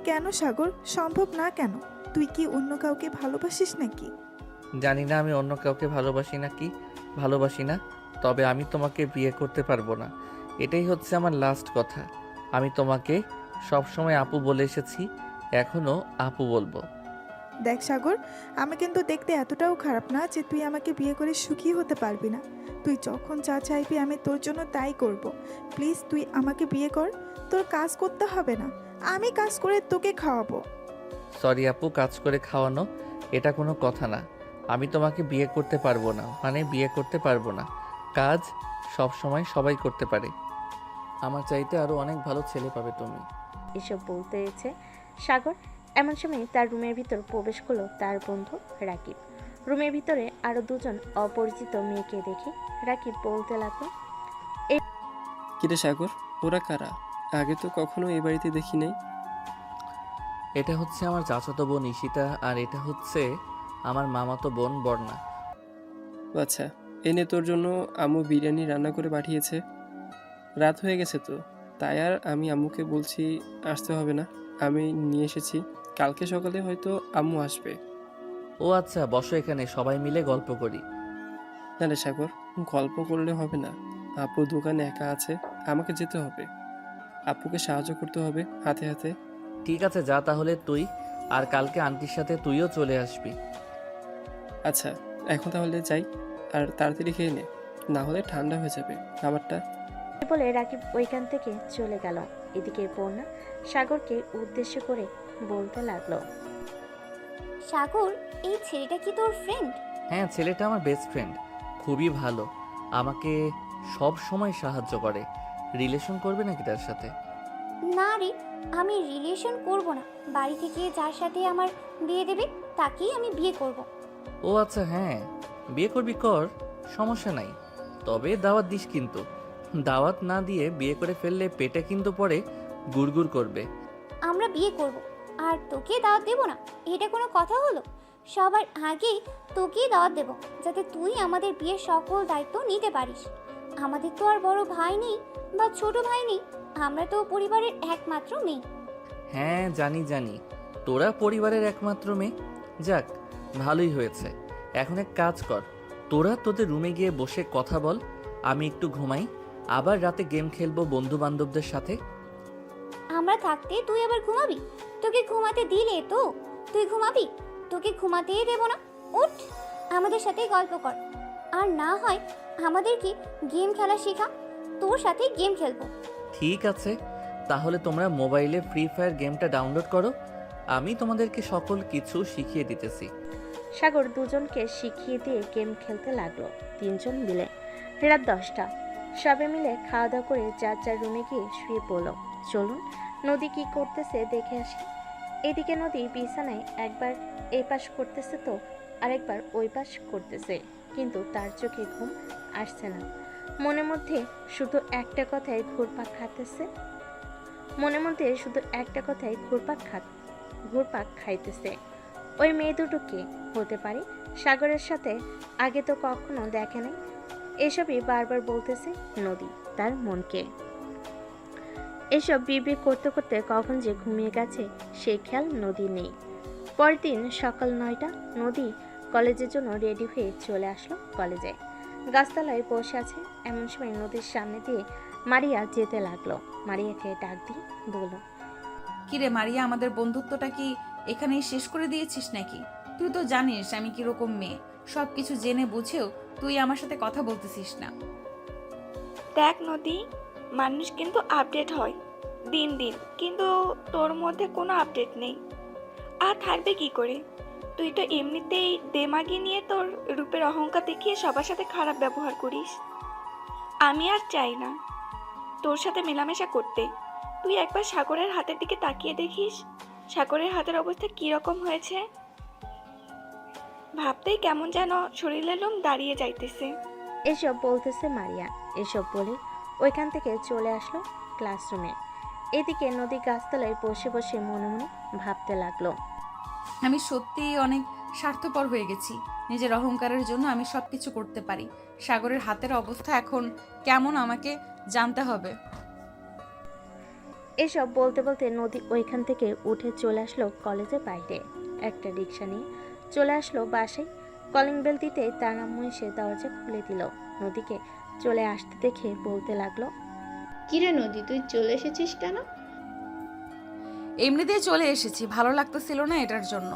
কেন সাগর, সম্ভব না কেন? তুই কি অন্য কাউকে ভালোবাসিস নাকি? জানি না আমি অন্য কাউকে ভালোবাসি না, তবে আমি তোমাকে বিয়ে করতে পারবো না। এটাই হচ্ছে আমার লাস্ট কথা। আমি তোমাকে সবসময় আপু বলে এসেছি, এখনো আপু বলবো। দেখ সাগর, আমি কিন্তু দেখতে এতটাও খারাপ না যে তুই আমাকে বিয়ে করে সুখী হতে পারবি না। তুই যখন যা চাইবি আমি তোর জন্য তাই করব। প্লিজ তুই আমাকে বিয়ে কর। তোর কাজ করতে হবে না, আমি কাজ করে তোকে খাওয়াবো। সরি আপু, কাজ করে খাওয়ানো এটা কোনো কথা না। আমি তোমাকে বিয়ে করতে পারবো না, মানে বিয়ে করতে পারবো না। কাজ সব সময় সবাই করতে পারে। আমার চাইতে আরো অনেক ভালো ছেলে পাবে তুমি। এসব বলতে এসে সাগর এমন সময় তার রুমের ভিতর প্রবেশ করলো তার বন্ধু রাকিব। রুমের ভিতরে আরো দুজন অপরিচিত মেয়েকে দেখে রাকিব বলতে লাগলো, কিরে সাগর, ওরা কারা? আগে তো কখনো এই বাড়িতে দেখি নাই। এটা হচ্ছে আমার চাচাতো বোন ঈশিতা, আর এটা হচ্ছে আমার মামাতো বোন বর্ণা। আচ্ছা, এনে তোর জন্য আম্মু বিরিয়ানি রান্না করে পাঠিয়েছে। রাত হয়ে গেছে তো, তাই আর আমি আম্মুকে বলছি আসতে হবে না, আমি নিয়ে এসেছি। কালকে সকালে হয়তো আম্মু আসবে। ও আচ্ছা, বসো এখানে, সবাই মিলে গল্প করি। না রে সাগর, গল্প করলে হবে না। আপু দোকানে একা আছে, আমাকে যেতে হবে। আপুকে সাহায্য করতে হবে হাতে হাতে। ঠিক আছে, যা তাহলে তুই, আর কালকে আন্টির সাথে তুইও চলে আসবি। আচ্ছা, এখন তাহলে যাই, আর তাড়াতাড়ি খেয়ে নে, না হলে ঠান্ডা হয়ে যাবে খাবারটা। বলে রাকিব ওইখান থেকে চলে গেল। এদিকে বন্যা সাগরকে উদ্দেশ্য করে বলতে লাগলো, সাগর, এই ছেলেটা কি তোর ফ্রেন্ড? হ্যাঁ, ছেলেটা আমার বেস্ট ফ্রেন্ড, খুবই ভালো, আমাকে সব সময় সাহায্য করে। রিলেশন করবে নাকি তার সাথে? না রে, আমি রিলেশন করব না। বাড়ি থেকে যার সাথে আমার বিয়ে দেবে তাকেই আমি বিয়ে করব। ও আচ্ছা, হ্যাঁ, বিয়ে করবি কর, সমস্যা নাই। তবে দাওয়াত দিস কিন্তু। দাওয়াত না দিয়ে বিয়ে করে ফেললে পেটে কিন্তু পরে গুড়গুড় করবে। আমরা বিয়ে করব আর তোকে দাওয়াত দেব না, এটা কোনো কথা হলো? সবার আগেই তোকেই দাওয়াত দেব, যাতে তুই আমাদের বিয়ের সকল দায়িত্ব নিতে পারিস। আমাদের তো আর বড় ভাই নেই বা ছোট ভাই নেই, আমরা তো পরিবারের একমাত্র মেয়ে। হ্যাঁ, জানি জানি, তোরা পরিবারের একমাত্র মেয়ে। যাক, ভালোই হয়েছে। এখন এক কাজ কর, তোরা তোদের রুমে গিয়ে বসে কথা বল, আমি একটু ঘুমাই, আবার রাতে গেম খেলবো বন্ধু বান্ধবদের সাথে। আমরা থাকতে তুই আবার ঘুমাবি? তোকে ঘুমাতে দিলে তো তুই ঘুমাবি? তোকে ঘুমাতেই দেব না। উঠ, আমাদের সাথে গল্প কর। আর না হয় আমাদেরকে গেম খেলা শেখা, তোর সাথে গেম খেলবো। ঠিক আছে, তাহলে তোমরা মোবাইলে ফ্রি ফায়ার গেমটা ডাউনলোড করো, আমি তোমাদেরকে সকল কিছু শিখিয়ে দিতেছি। সাগর দুজনকে শিখিয়ে দিয়ে গেম খেলতে লাগলো, তিনজন মিলে। রাত 10টা, সবে মিলে খাওয়া দাওয়া করে যার যার রুমে গিয়ে শুয়ে পড়লো। চলুন নদী কি করতেছে দেখে আসি। এদিকে নদী বিছানায় একবার এই পাশ করতেছে তো আরেকবার ওই পাশ করতেছে, কিন্তু তার চোখে ঘুম আসছে না। মনের মধ্যে শুধু একটা কথাই ঘুরপাক খাইতেছে, ঘুরপাক খাইতেছে। ওই মেয়ে দুটো কে হতে পারে? সাগরের সাথে আগে তো কখনো দেখে নাই। এসবই বারবার বলতেছে নদী তার মনকে। এসব বিড়বিড় করতে করতে কখন যে ঘুমিয়ে গেছে সে খেয়াল নদী নেই। পরের দিন সকাল 9টা, নদী কলেজের জন্য রেডি হয়ে চলে আসলো কলেজে। গাছতলায় বসে আছে, এমন সময় নদীর সামনে দিয়ে মারিয়া যেতে লাগলো। মারিয়াকে ডাক দিয়ে বলল, কিরে মারিয়া, আমাদের বন্ধুত্বটা কি এখানেই শেষ করে দিয়েছিস নাকি? তুই তো জানিস আমি কিরকম মেয়ে, সব কিছু জেনে বুঝেও তুই আমার সাথে কথা বলতেছিস না। দেখ নদী, মানুষ কিন্তু আপডেট হয় দিন দিন, কিন্তু তোর মধ্যে কোনো আপডেট নেই। আর থাকবে কি করে? তুই তো এমনিতেই দেমাগি নিয়ে তোর রূপের অহংকার দেখিয়ে সবার সাথে খারাপ ব্যবহার করিস। আমি আর চাই না তোর সাথে মেলামেশা করতে। তুই একবার সাগরের হাতের দিকে তাকিয়ে দেখিস, সাগরের হাতের অবস্থা কীরকম হয়েছে। ভাবতেই কেমন যেন শরীরের লোম দাঁড়িয়ে যাইতেছে। এসব বলতেছে মারিয়া। এসব বলে ওইখান থেকে চলে আসলো ক্লাসরুমে। এদিকে নদী গাছতলায় বসে বসে মনে মনে ভাবতে লাগলো, আমি সত্যিই অনেক স্বার্থপর হয়ে গেছি। নিজের অহংকারের জন্য আমি সব কিছু করতে পারি। সাগরের হাতের অবস্থা এখন কেমন আমাকে জানতে হবে। এসব বলতে বলতে নদী ওইখান থেকে উঠে চলে আসলো কলেজের বাইরে। একটা রিক্সা নিয়ে চলে আসলো বাসায়। কলিং বেল দিতে তার আম্মু এসে দরজা খুলে দিল। নদীকে চলে আসতে দেখে বলতে লাগলো, কিরে নদী, তুই চলে এসেছিস কেন? এমনিতেই চলে এসেছি, ভালো লাগতেছিল না এটার জন্য।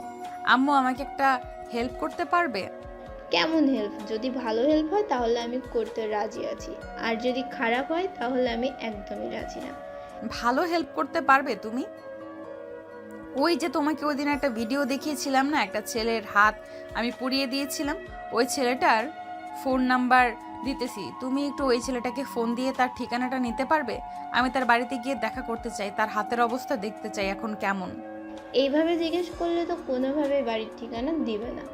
আম্মু আমাকে একটা হেল্প করতে পারবে? কেমন হেল্প? যদি ভালো হেল্প হয় তাহলে আমি করতে রাজি আছি, আর যদি খারাপ হয় তাহলে আমি একদমই রাজি না। ভালো হেল্প করতে পারবে তুমি? ওই যে তোমাকে ওই দিন একটা ভিডিও দেখিয়েছিলাম না, একটা ছেলের হাত আমি পুড়িয়ে দিয়েছিলাম, ওই ছেলেটার ফোন নাম্বার দিতেছি। তুমি একটু ওই ছেলেটাকে ফোন দিয়ে তার ঠিকানাটা নিতে পারবে? আমি তার বাড়িতে গিয়ে দেখা করতে চাই, তার হাতের অবস্থা দেখতে চাই এখন কেমন। এইভাবে জিজ্ঞেস করলে তো কোনোভাবে বাড়ির ঠিকানা দিবে না।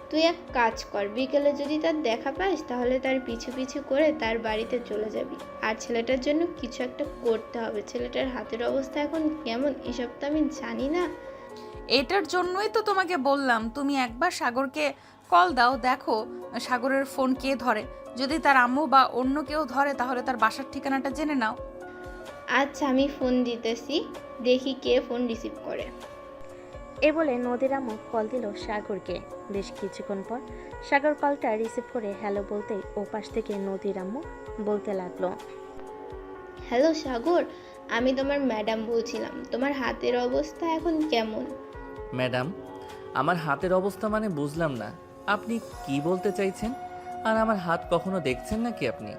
তুই এক কাজ কর, বিকেলে যদি তার দেখা পাস তাহলে তার পিছু পিছু করে তার বাড়িতে চলে যাবি। আর ছেলেটার জন্য কিছু একটা করতে হবে। ছেলেটার হাতের অবস্থা এখন কেমন এসব তো আমি জানি না। এটার জন্যই তো তোমাকে বললাম তুমি একবার সাগরকে কল দাও, দেখো সাগরের ফোন কে ধরে। যদি তার আম্মু বা অন্য কেউ ধরে তাহলে তার বাসার ঠিকানাটা জেনে নাও। আচ্ছা, আমি ফোন দিতেছি, দেখি কে ফোন রিসিভ করে। এ বলে নদীর আম্মু কল দিল সাগরকে। বেশ কিছুক্ষণ পর সাগর কলটা রিসিভ করে হ্যালো বলতেই ওপাশ থেকে নদীর আম্মু বলতে লাগলো, হ্যালো সাগর, আমি তোমার ম্যাডাম বলছিলাম, তোমার হাতের অবস্থা এখন কেমন? ম্যাডাম, আমার হাতের অবস্থা মানে বুঝলাম না, আপনি কি বলতে চাইছেন? আর আমার হাত কখনো দেখছেন নাকি আপনি?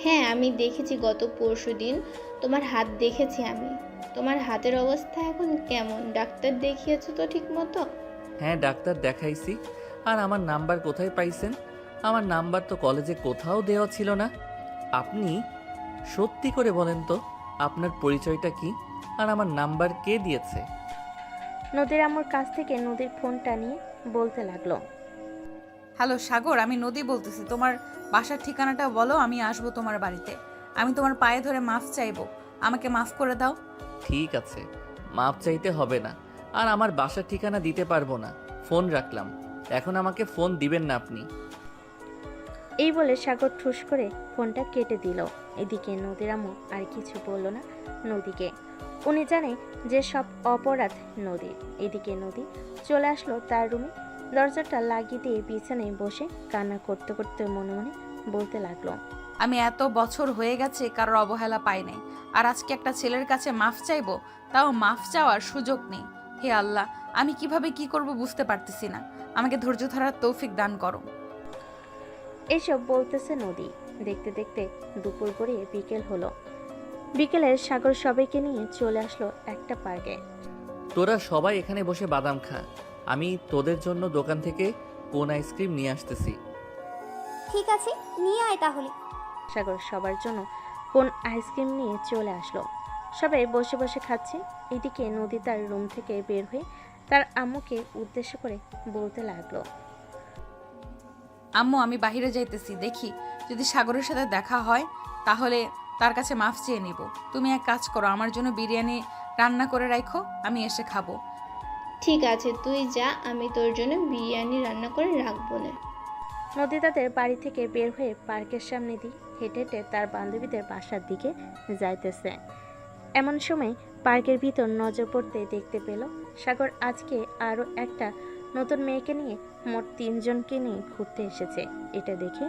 হ্যাঁ, আমি দেখেছি, গত পরশুদিন তোমার হাত দেখেছি আমি। তোমার হাতের অবস্থা এখন কেমন? ডাক্তার দেখিয়েছো তো ঠিক মতো? হ্যাঁ, ডাক্তার দেখাইছি। আর আমার নাম্বার কোথায় পাইছেন? আমার নাম্বার তো কলেজে কোথাও দেওয়া ছিল না। আপনি সত্যি করে বলেন তো, আপনার পরিচয়টা কি আর আমার নাম্বার কে দিয়েছে? নদীর আম্মুর কাছ থেকে নদীর ফোনটা নিয়ে বলতে লাগলো। হ্যালো সাগর, আমি নদী বলতেছি। তোমার বাসার ঠিকানাটা বলো, আমি আসবো তোমার বাড়িতে। আমি তোমার পায়ে ধরে মাফ চাইবো, আমাকে মাফ করে দাও। ঠিক আছে, মাপ চাইতে হবে না, আর আমার বাসার ঠিকানা দিতে পারবো না। ফোন রাখলাম, এখন আমাকে ফোন দিবেন না আপনি। এই বলে সাগর ঠুস করে ফোনটা কেটে দিল। এদিকে নদীর আম্মু আর কিছু বলল না নদীকে। উনি জানে যে সব অপরাধ নদীর। এদিকে নদী চলে আসলো তার রুমে, দরজাটা লাগিয়ে দিয়ে বিছানায় বসে কান্না করতে করতে মনে মনে বলতে লাগলো। আমি এত বছর হয়ে গেছে কারোর অবহেলা পাই নাই, আর আজকে একটা ছেলের কাছে মাফ চাইবো, তাও মাফ চাওয়ার সুযোগ নেই। হে আল্লাহ, আমি কিভাবে কি করব বুঝতে পারতেছি না। আমাকে ধৈর্য ধরার তৌফিক দান করো। এসব বলতেছে নদী। দেখতে দেখতে দুপুর গড়িয়ে বিকেল হলো। বিকেলে সাগর সবাইকে নিয়ে চলে আসলো একটা পার্কে। তোরা সবাই এখানে বসে বাদাম খা, আমি তোদের জন্য দোকান থেকে কোন আইসক্রিম নিয়ে আসতেছি। ঠিক আছে, নিয়ে আয় তাহলে। সাগর সবার জন্য কোন আইসক্রিম নিয়ে চলে আসলো। সবাই বসে বসে খাচ্ছে। এদিকে নদী তার রুম থেকে বের হয়ে তার আম্মুকে উদ্দেশ্য করে বলতে লাগলো। আম্মু, আমি বাইরে যাইতেছি, দেখি যদি সাগরের সাথে দেখা হয় তাহলে তার কাছে মাফ চেয়ে নিব। তুমি এক কাজ করো, আমার জন্য বিরিয়ানি রান্না করে রাখো, আমি এসে খাবো। ঠিক আছে, তুই যা, আমি তোর জন্য বিরিয়ানি রান্না করে রাখবো না। নদী তাদের বাড়ি থেকে বের হয়ে পার্কের সামনে দিয়ে হেঁটে হেঁটে তার বান্ধবীদের বাসার দিকে যাইতেছে। এমন সময় পার্কের ভিতর নজর পড়তে দেখতে পেল সাগর আজকে আরও একটা নতুন মেয়েকে নিয়ে মোট 3 জনকে নিয়ে ঘুরতে এসেছে। এটা দেখে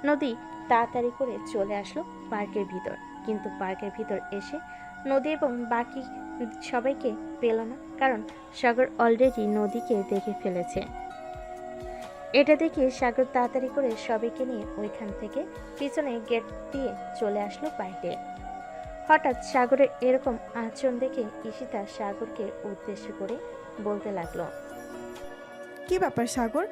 নদী তাড়াতাড়ি করে চলে আসলো পার্কের ভিতর। কিন্তু পার্কের ভিতর এসে নদী এবং বাকি সবাইকে পেল না, কারণ সাগর অলরেডি নদীকে দেখে ফেলেছে। এটা দেখে সাগর তাড়াতাড়ি করে সবাইকে নিয়ে ওইখান থেকে পিছনে গেট দিয়ে চলে আসলো বাইরে। হঠাৎ সাগরের এরকম আচরণ দেখে ঈশিতা সাগরকে উদ্দেশ্য করে বলতে লাগলো। কি ব্যাপার সাগর,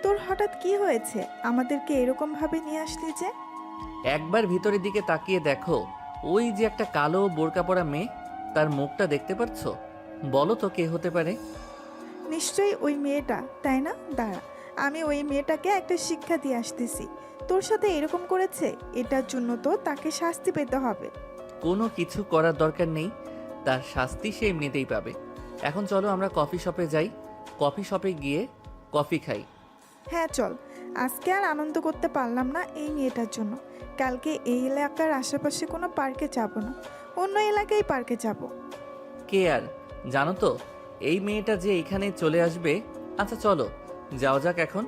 তোর হঠাৎ কি হয়েছে? আমাদেরকে এরকম ভাবে নিয়ে আসলি যে? একবার ভিতরের দিকে তাকিয়ে দেখো, ওই যে একটা কালো বোরকা পরা মেয়ে, তার মুখটা দেখতে পাচ্ছ? বলো তো কে হতে পারে? নিশ্চয়ই ওই মেয়েটা, তাই না? দাঁড়া, আমি ওই মেয়েটাকে একটা শিক্ষা দিয়ে আসতেছি। তোর সাথে এরকম করেছে, এটার জন্য তো তাকে শাস্তি পেতে হবে। কোনো কিছু করার দরকার নেই, তার শাস্তি সে এমনিতেই পাবে। এখন চলো আমরা কফি শপে যাই, কফি শপে গিয়ে কফি খাই। হ্যাঁ চল, আজকে আর আনন্দ করতে পারলাম না এই মেয়েটার জন্য। কালকে এই এলাকার আশেপাশে কোনো পার্কে যাব না, অন্য এলাকায় পার্কে যাব। কে আর জানো তো এই মেয়েটা যে এখানে চলে আসবে। আচ্ছা চলো যাওয়া যাক এখন।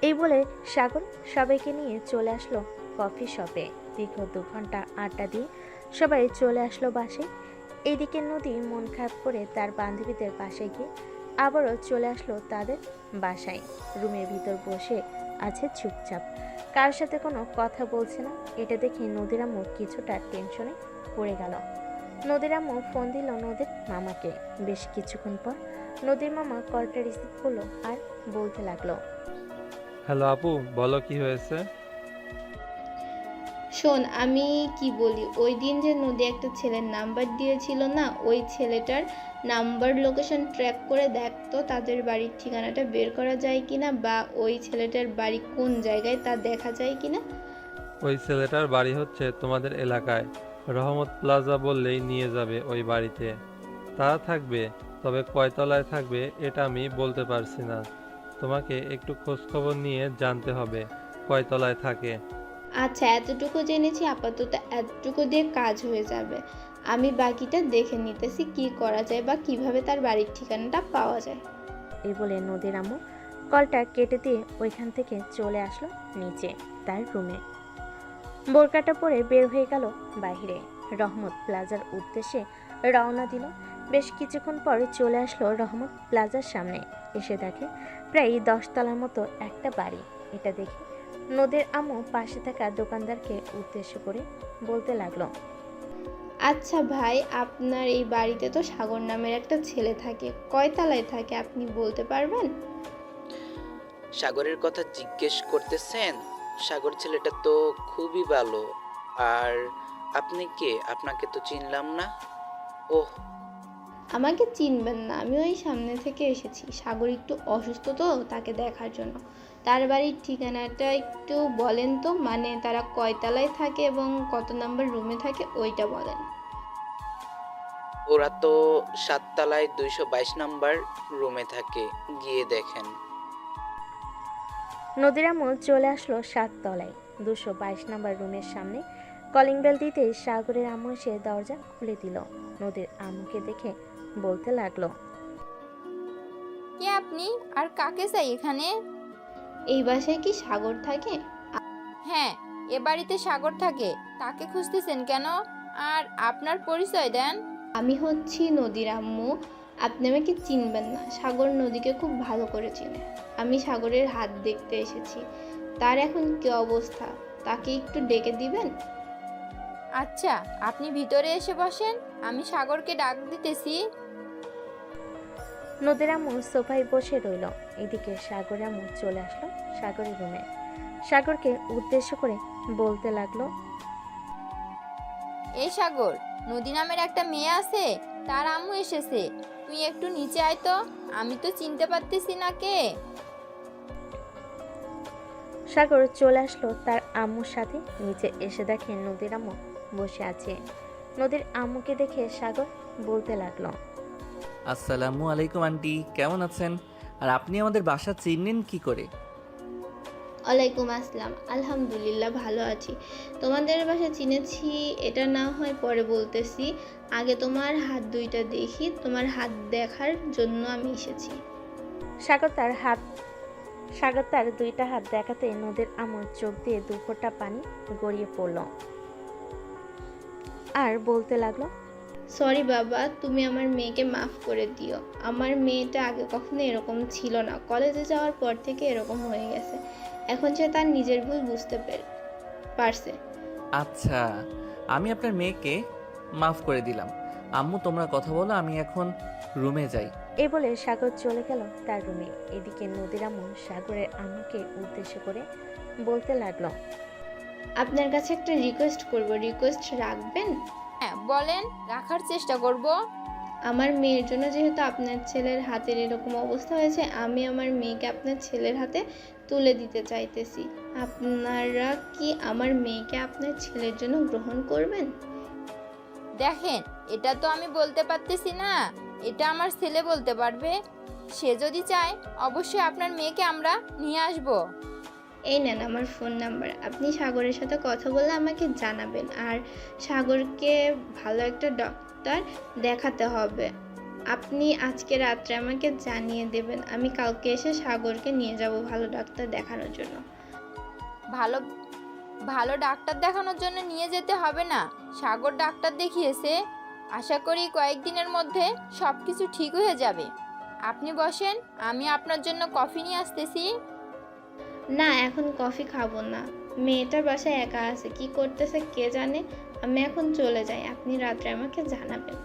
এই বলে সাগর সবাইকে নিয়ে চলে আসলো কফি শপে। দীর্ঘ 2 ঘন্টা আড্ডা দিয়ে সবাই চলে আসলো বাসায়। এইদিকে নদী মন খারাপ করে তার বান্ধবীদের বাসায় গিয়ে আবারও চলে আসলো তাদের বাসায়। রুমের ভিতর বসে আছে চুপচাপ, কার সাথে কোনো কথা বলছে না। এটা দেখে নদীর আম্মু কিছুটা টেনশনে পড়ে গেল। নদীর আম্মু ফোন দিল নদীর মামাকে। বেশ কিছুক্ষণ পর নদীর মামা কলটা রিসিভ করলো আর বলতে লাগলো। হ্যালো আপু, বলো কি হয়েছে? শোন, আমি কি বলি, ওই দিন যে নদী একটা ছেলের নাম্বার দিয়েছিল না, ওই ছেলেটার নাম্বার লোকেশন ট্র্যাক করে দেখ তো তাদের বাড়ির ঠিকানাটা বের করা যায় কিনা, বা ওই ছেলেটার বাড়ি কোন জায়গায় তা দেখা যায় কিনা। ওই ছেলেটার বাড়ি হচ্ছে তোমাদের এলাকায়, রহমত প্লাজা বললেই নিয়ে যাবে ওই বাড়িতে। তারা থাকবে, তবে কয়তলায় থাকবে এটা আমি বলতে পারছি না। তোমাকে একটু খোঁজখবর নিয়ে জানতে হবে কয়তলায় থাকে। আচ্ছা, এতটুকু জেনেছি, আপাতত এতটুকু দিয়ে কাজ হয়ে যাবে। আমি বাকিটা দেখে নিতেছি কি করা যায় বা কিভাবে তার বাড়ির ঠিকানাটা পাওয়া যায়। এই বলে নদীর আম্মু কলটা কেটে দিয়ে ওইখান থেকে চলে আসলো নিচে তার রুমে। বোরকাটা পরে বের হয়ে গেল বাইরে। রহমত প্লাজার উদ্দেশ্যে রওনা দিল। বেশ কিছুক্ষণ পর চলে আসলো রহমত প্লাজার সামনে। এসে দেখে প্রায় 10 তলার মতো একটা বাড়ি। এটা দেখে নদীর আম্মু পাশে থাকা দোকানদারকে উদ্দেশ্য করে বলতে লাগলো। আচ্ছা ভাই, আপনার এই বাড়িতে তো সাগর নামের একটা ছেলে থাকে, কয়তলায় থাকে আপনি বলতে পারবেন? সাগরের কথা জিজ্ঞেস করতেছেন? সাগর ছেলেটা তো খুবই ভালো, আর আপনি কে? আপনাকে তো চিনলাম না। ওহ, আমাকে চিনবেন না, আমি ওই সামনে থেকে এসেছি। সাগর একটু অসুস্থ তো, তাকে দেখার জন্য। তার বাড়ির ঠিকানাটা একটু বলেন তো, মানে তারা কয়তলায় থাকে এবং কত নাম্বার রুমে থাকে ওইটা বলেন। ওরা তো 7 তলায় 222 নাম্বার রুমে থাকে, গিয়ে দেখেন। নদীর আম্মু চলে আসলো 7 তলায় 222 নম্বর রুমের সামনে। কলিং বেল দিতেই সাগরের আম্মু এসে দরজা খুলে দিল। নদীর আম্মুকে দেখে বলতে লাগলো, কে আপনি আর কাকে চাই এখানে? এই বাসায় কি সাগর থাকে? হ্যাঁ, এ বাড়িতে সাগর থাকে। তাকে খুঁজতেছেন কেন? আর আপনার পরিচয় দেন। আমি হচ্ছি নদীর আম্মু। আপনি আমাকে চিনবেন না, সাগর নদীকে খুব ভালো করে চিনে। আমি সাগরের হাত দেখতে এসেছি। তার এখন কি অবস্থা, তাকে একটু ডেকে দিবেন? আচ্ছা, আপনি ভিতরে এসে বসেন, আমি সাগরকে ডাক দিতেছি। নদীর আম্মু সোফায় বসে রইল। এদিকে সাগরের আম্মু চলে আসলো সাগরের রুমে। সাগরকে উদ্দেশ্য করে বলতে লাগলো, এই সাগর, নদী নামের একটা মেয়ে আছে, তার আম্মু এসেছে। তুই একটু নিচে আয় তো, আমি তো চিনতে পারতেছি না কে। সাগর চলে আসলো তার আম্মুর সাথে। নিচে এসে দেখে নদীর আম্মু বসে আছে। নদীর আম্মুকে দেখে সাগর বলতে লাগলো, আসসালামু আলাইকুম আন্টি, কেমন আছেন? আর আপনি আমাদের বাসা চিনলেন কি করে? ওয়ালাইকুম আসসালাম, আলহামদুলিল্লাহ ভালো আছি। তোমাদের বাসা চিনেছি এটা না হয় পরে বলতেছি, আগে তোমার হাত দুইটা দেখি। তোমার হাত দেখার জন্য আমি এসেছি। সাগর তার দুইটা হাত দেখাতে নদীর আম্মুর চোখ দিয়ে দুফোঁটা পানি গড়িয়ে পড়ল আর বলতে লাগলো, সরি বাবা, তুমি আমার মেয়েকে মাফ করে দিও। আমার মেয়েটা আগে কখনো এরকম ছিল না, কলেজে যাওয়ার পর থেকে এরকম হয়ে গেছে। এখন সে তার নিজের ভুল বুঝতে পারছে। আচ্ছা, আমি আপনার মেয়েকে মাফ করে দিলাম। আম্মু তোমরা কথা বলো, আমি এখন রুমে যাই। এই বলে সাগর চলে গেল তার রুমে। এদিকে নদীর আম্মু সাগরের আম্মুকে উদ্দেশ্য করে বলতে লাগলো, আপনার কাছে একটা রিকোয়েস্ট করব, রিকোয়েস্ট রাখবেন? হ্যাঁ বলেন, রাখার চেষ্টা করব। আমার মেয়ের জন্য যেহেতু আপনার ছেলের হাতের এরকম অবস্থা হয়েছে, আমি আমার মেয়েকে আপনার ছেলের হাতে তুলে দিতে চাইতেছি। আপনারা কি আমার মেয়েকে আপনার ছেলের জন্য গ্রহণ করবেন? দেখেন, এটা তো আমি বলতে পারতেছি না, এটা আমার ছেলে বলতে পারবে। সে যদি চায় অবশ্যই আপনার মেয়েকে আমরা নিয়ে আসব। এই নেন আমার ফোন নাম্বার, আপনি সাগরের সাথে কথা বলে আমাকে জানাবেন। আর সাগরকে ভালো একটা ডক্টর দেখাতে হবে। আপনি আজকে রাত্রে আমাকে জানিয়ে দেবেন, আমি কালকে এসে সাগরকে নিয়ে যাব ভালো ডাক্তার দেখানোর জন্য। ভালো ভালো ডাক্তার দেখানোর জন্য নিয়ে যেতে হবে না, সাগর ডাক্তার দেখিয়েছে। আশা করি কয়েকদিনের মধ্যে সব কিছু ঠিক হয়ে যাবে। আপনি বসেন, আমি আপনার জন্য কফি নিয়ে আসতেছি। না, এখন কফি খাবো না। মেয়েটার বাসায় একা আছে, কি করতেছে কে জানে। আমি এখন চলে যাই, আপনি রাত্রে আমাকে জানাবেন।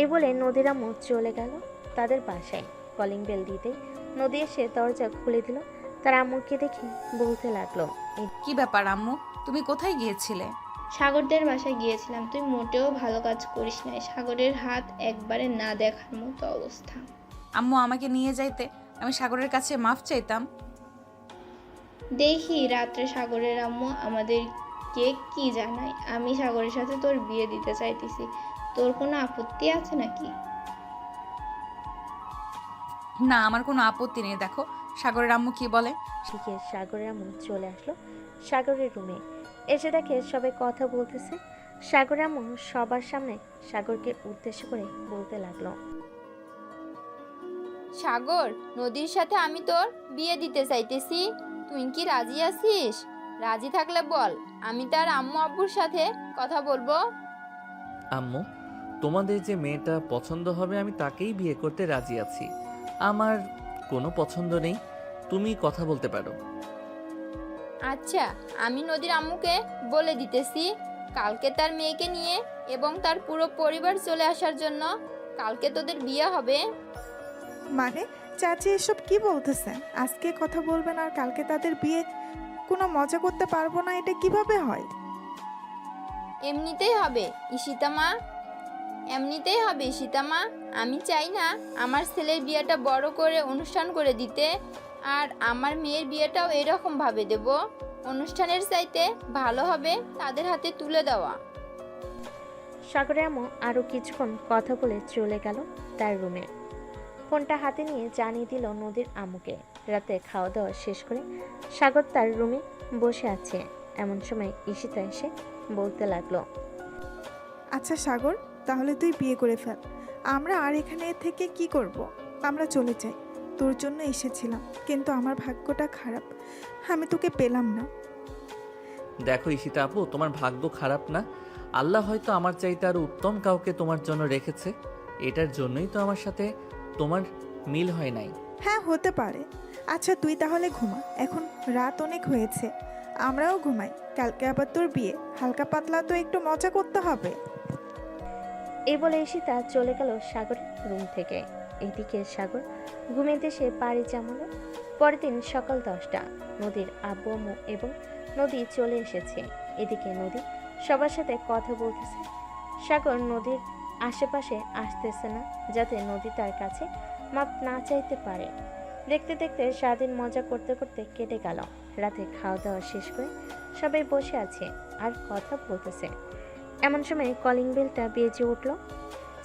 এ বলে নদীর আম্মু চলে গেল তাদের বাসায়। কলিং বেল দিতেই নদী এসে দরজা খুলে দিল। তার আম্মুকে দেখে বলতে লাগলো, কি ব্যাপার আম্মু, তুমি কোথায় গিয়েছিলে? সাগরদের বাসায় গিয়েছিলাম। তুই মোটেও ভালো কাজ করিস নাই, সাগরের হাত একবারে না দেখার মতো অবস্থা। আম্মু আমাকে নিয়ে যাইতে, আমি সাগরের কাছে মাফ চাইতাম। দেখি রাত্রে সাগরের আম্মু আমাদেরকে কি জানায়। আমি সাগরের সাথে তোর বিয়ে দিতে চাইতেছি, তোর কোনো আপত্তি আছে নাকি? না, আমার কোনো আপত্তি নেই। দেখো সাগরের আম্মু কি বলে। শিখে সাগরের আম্মু চলে আসলো সাগরের রুমে। এসে দেখে সবাই কথা বলতেছে। সাগরের আম্মু সবার সামনে সাগরকে উদ্দেশ্য করে বলতে লাগলো, সাগর, নদীর সাথে আমি তোর বিয়ে দিতে চাইতেছি, তুই কি রাজি আছিস? রাজি থাকলে বল, আমি তার আম্মু আব্বুর সাথে কথা বলবো। আম্মু, তোমাদের যে মেয়েটা পছন্দ হবে আমি তাকেই বিয়ে করতে রাজি আছি। আমার কোনো পছন্দ নেই, তুমি কথা বলতে পারো। আচ্ছা, আমি নদীর আম্মুকে বলে দিতেছি কালকে তার মেয়েকে নিয়ে এবং তার পুরো পরিবার চলে আসার জন্য। কালকে তোদের বিয়ে হবে। মানে চাচি এসব কি বলতেছেন? আজকে কথা বলবেন আর কালকে তাদের বিয়ে? কোনো মজা করতে পারবো না, এটা কিভাবে হয়? এমনিতেই হবে ঈশিতা মা, এমনিতেই হবে ঈশিতা মা। আমি চাই না আমার ছেলের বিয়েটা বড় করে অনুষ্ঠান করে দিতে, আর আমার মেয়ের বিয়েটাও এরকম ভাবে দেব। অনুষ্ঠানের চাইতে ভালো হবে তাদের হাতে তুলে দেওয়া। সাগরের আম্মু আরও কিছুক্ষণ কথা বলে চলে গেল তার রুমে। ফোনটা হাতে নিয়ে জানিয়ে দিল নদীর আম্মুকে। রাতে খাওয়া দাওয়া শেষ করে সাগর তার রুমে বসে আছে। এমন সময় ঈশিতা এসে বলতে লাগলো, আচ্ছা সাগর, তাহলে তুই বিয়ে করে ফেল। আমরা আর এখানে থেকে কি করব? আমরা চলে যাই। তোর জন্য এসেছিলাম, কিন্তু আমার ভাগ্যটা খারাপ, আমি তোকে পেলাম না। দেখো ঈশিতা আপু, তোমার ভাগ্য খারাপ না, আল্লাহ হয়তো আমার চাইতে আরো উত্তম কাউকে তোমার জন্য রেখেছে। এটার জন্যই তো আমার সাথে তোমার মিল হয় নাই। হ্যাঁ, হতে পারে। আচ্ছা তুই তাহলে ঘুমা, এখন রাত অনেক হয়েছে, আমরাও ঘুমাই। কালকে আবার তোর বিয়ে, হালকা পাতলা তো একটু মজা করতে হবে। এই বলে ঈশিতা চলে গেল সাগরের রুম থেকে। এদিকে সাগর ঘুমের দেশে পাড়ি জমালো। পরের দিন সকাল 10টা। নদীর আব্বু আম্মু এবং নদী চলে এসেছে। এদিকে নদী সবার সাথে কথা বলতেছে। সাগর নদীর আশেপাশে আসতেছে না, যাতে নদী তার কাছে মাপ না চাইতে পারে। দেখতে দেখতে সারাদিন মজা করতে করতে কেটে গেল। রাতে খাওয়া দাওয়া শেষ করে সবাই বসে আছে আর কথা বলতেছে। এমন সময় কলিং বেলটা বেজে উঠল।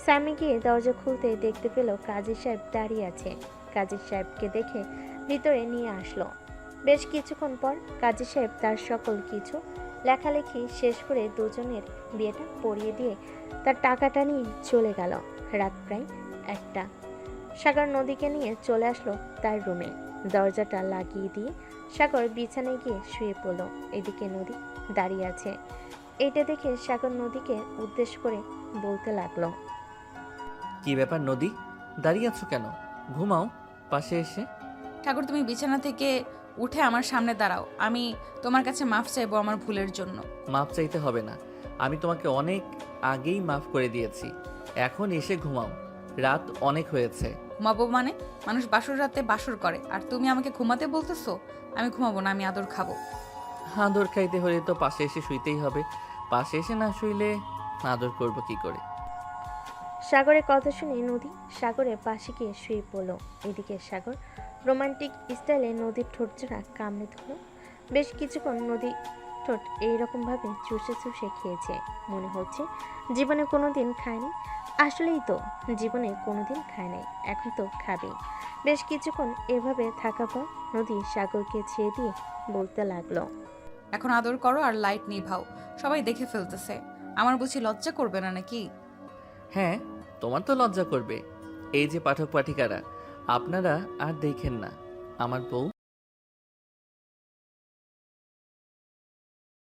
স্যামি গিয়ে দরজা খুলতে দেখতে পেল কাজী সাহেব দাঁড়িয়ে আছে। কাজী সাহেবকে দেখে ভিতরে নিয়ে আসলো। বেশ কিছুক্ষণ পর কাজী সাহেব তার সকল কিছু লেখালেখি শেষ করে দুজনের বিয়েটা পড়িয়ে দিয়ে তার টাকাটা নিয়ে চলে গেল। রাত প্রায় 1টা। সাগর নদীকে নিয়ে চলে আসলো তার রুমে। দরজাটা লাগিয়ে দিয়ে সাগর বিছানায় গিয়ে শুয়ে পড়ল। এদিকে নদী দাঁড়িয়ে আছে। এটা দেখে সাগর নদীকে উদ্দেশ্য করে বলতে লাগলো, কি ব্যাপার নদী, দাঁড়িয়ে আছো কেন? ঘুমাও পাশে এসে। ঠাকুর, তুমি বিছানা থেকে উঠে আমার সামনে দাঁড়াও। আমি তোমার কাছে মাফ চাইবো আমার ভুলের জন্য। মাপ চাইতে হবে না, আমি তোমাকে অনেক আগেই মাফ করে দিয়েছি। এখন এসে ঘুমাও, রাত অনেক হয়েছে। ঘুমাবো মানে? মানুষ বাসর রাতে বাসর করে, আর তুমি আমাকে ঘুমাতে বলতেছো? আমি ঘুমাবো না, আমি আদর খাবো। আদর খাইতে হলে তো পাশে এসে শুইতেই হবে। পাশে এসে না শুইলে আদর করব কি করে? সাগরের কথা শুনে নদী সাগরের পাশে গিয়ে শুয়ে পড়ল। এদিকে সাগর রোমান্টিক স্টাইলে নদীর ঠোঁটজোড়া কামড়ে ধরল। বেশ কিছুক্ষণ নদী ঠোঁট এইরকমভাবে চুষে চুষে খেয়েছে। মনে হচ্ছে জীবনে কোনোদিন খায়নি। আসলেই তো জীবনে কোনোদিন খায় নাই, এখন তো খাবেই। বেশ কিছুক্ষণ এভাবে থাকার পর নদী সাগরকে ছেড়ে দিয়ে বলতে লাগলো, এখন আদর করো আর লাইট নিভাও, সবাই দেখে ফেলতেছে। আমার বুঝি লজ্জা করবে না নাকি? হ্যাঁ, তোমার তো লজ্জা করবে। এই যে পাঠক পাঠিকারা, আপনারা আর দেখেন না, আমার বউ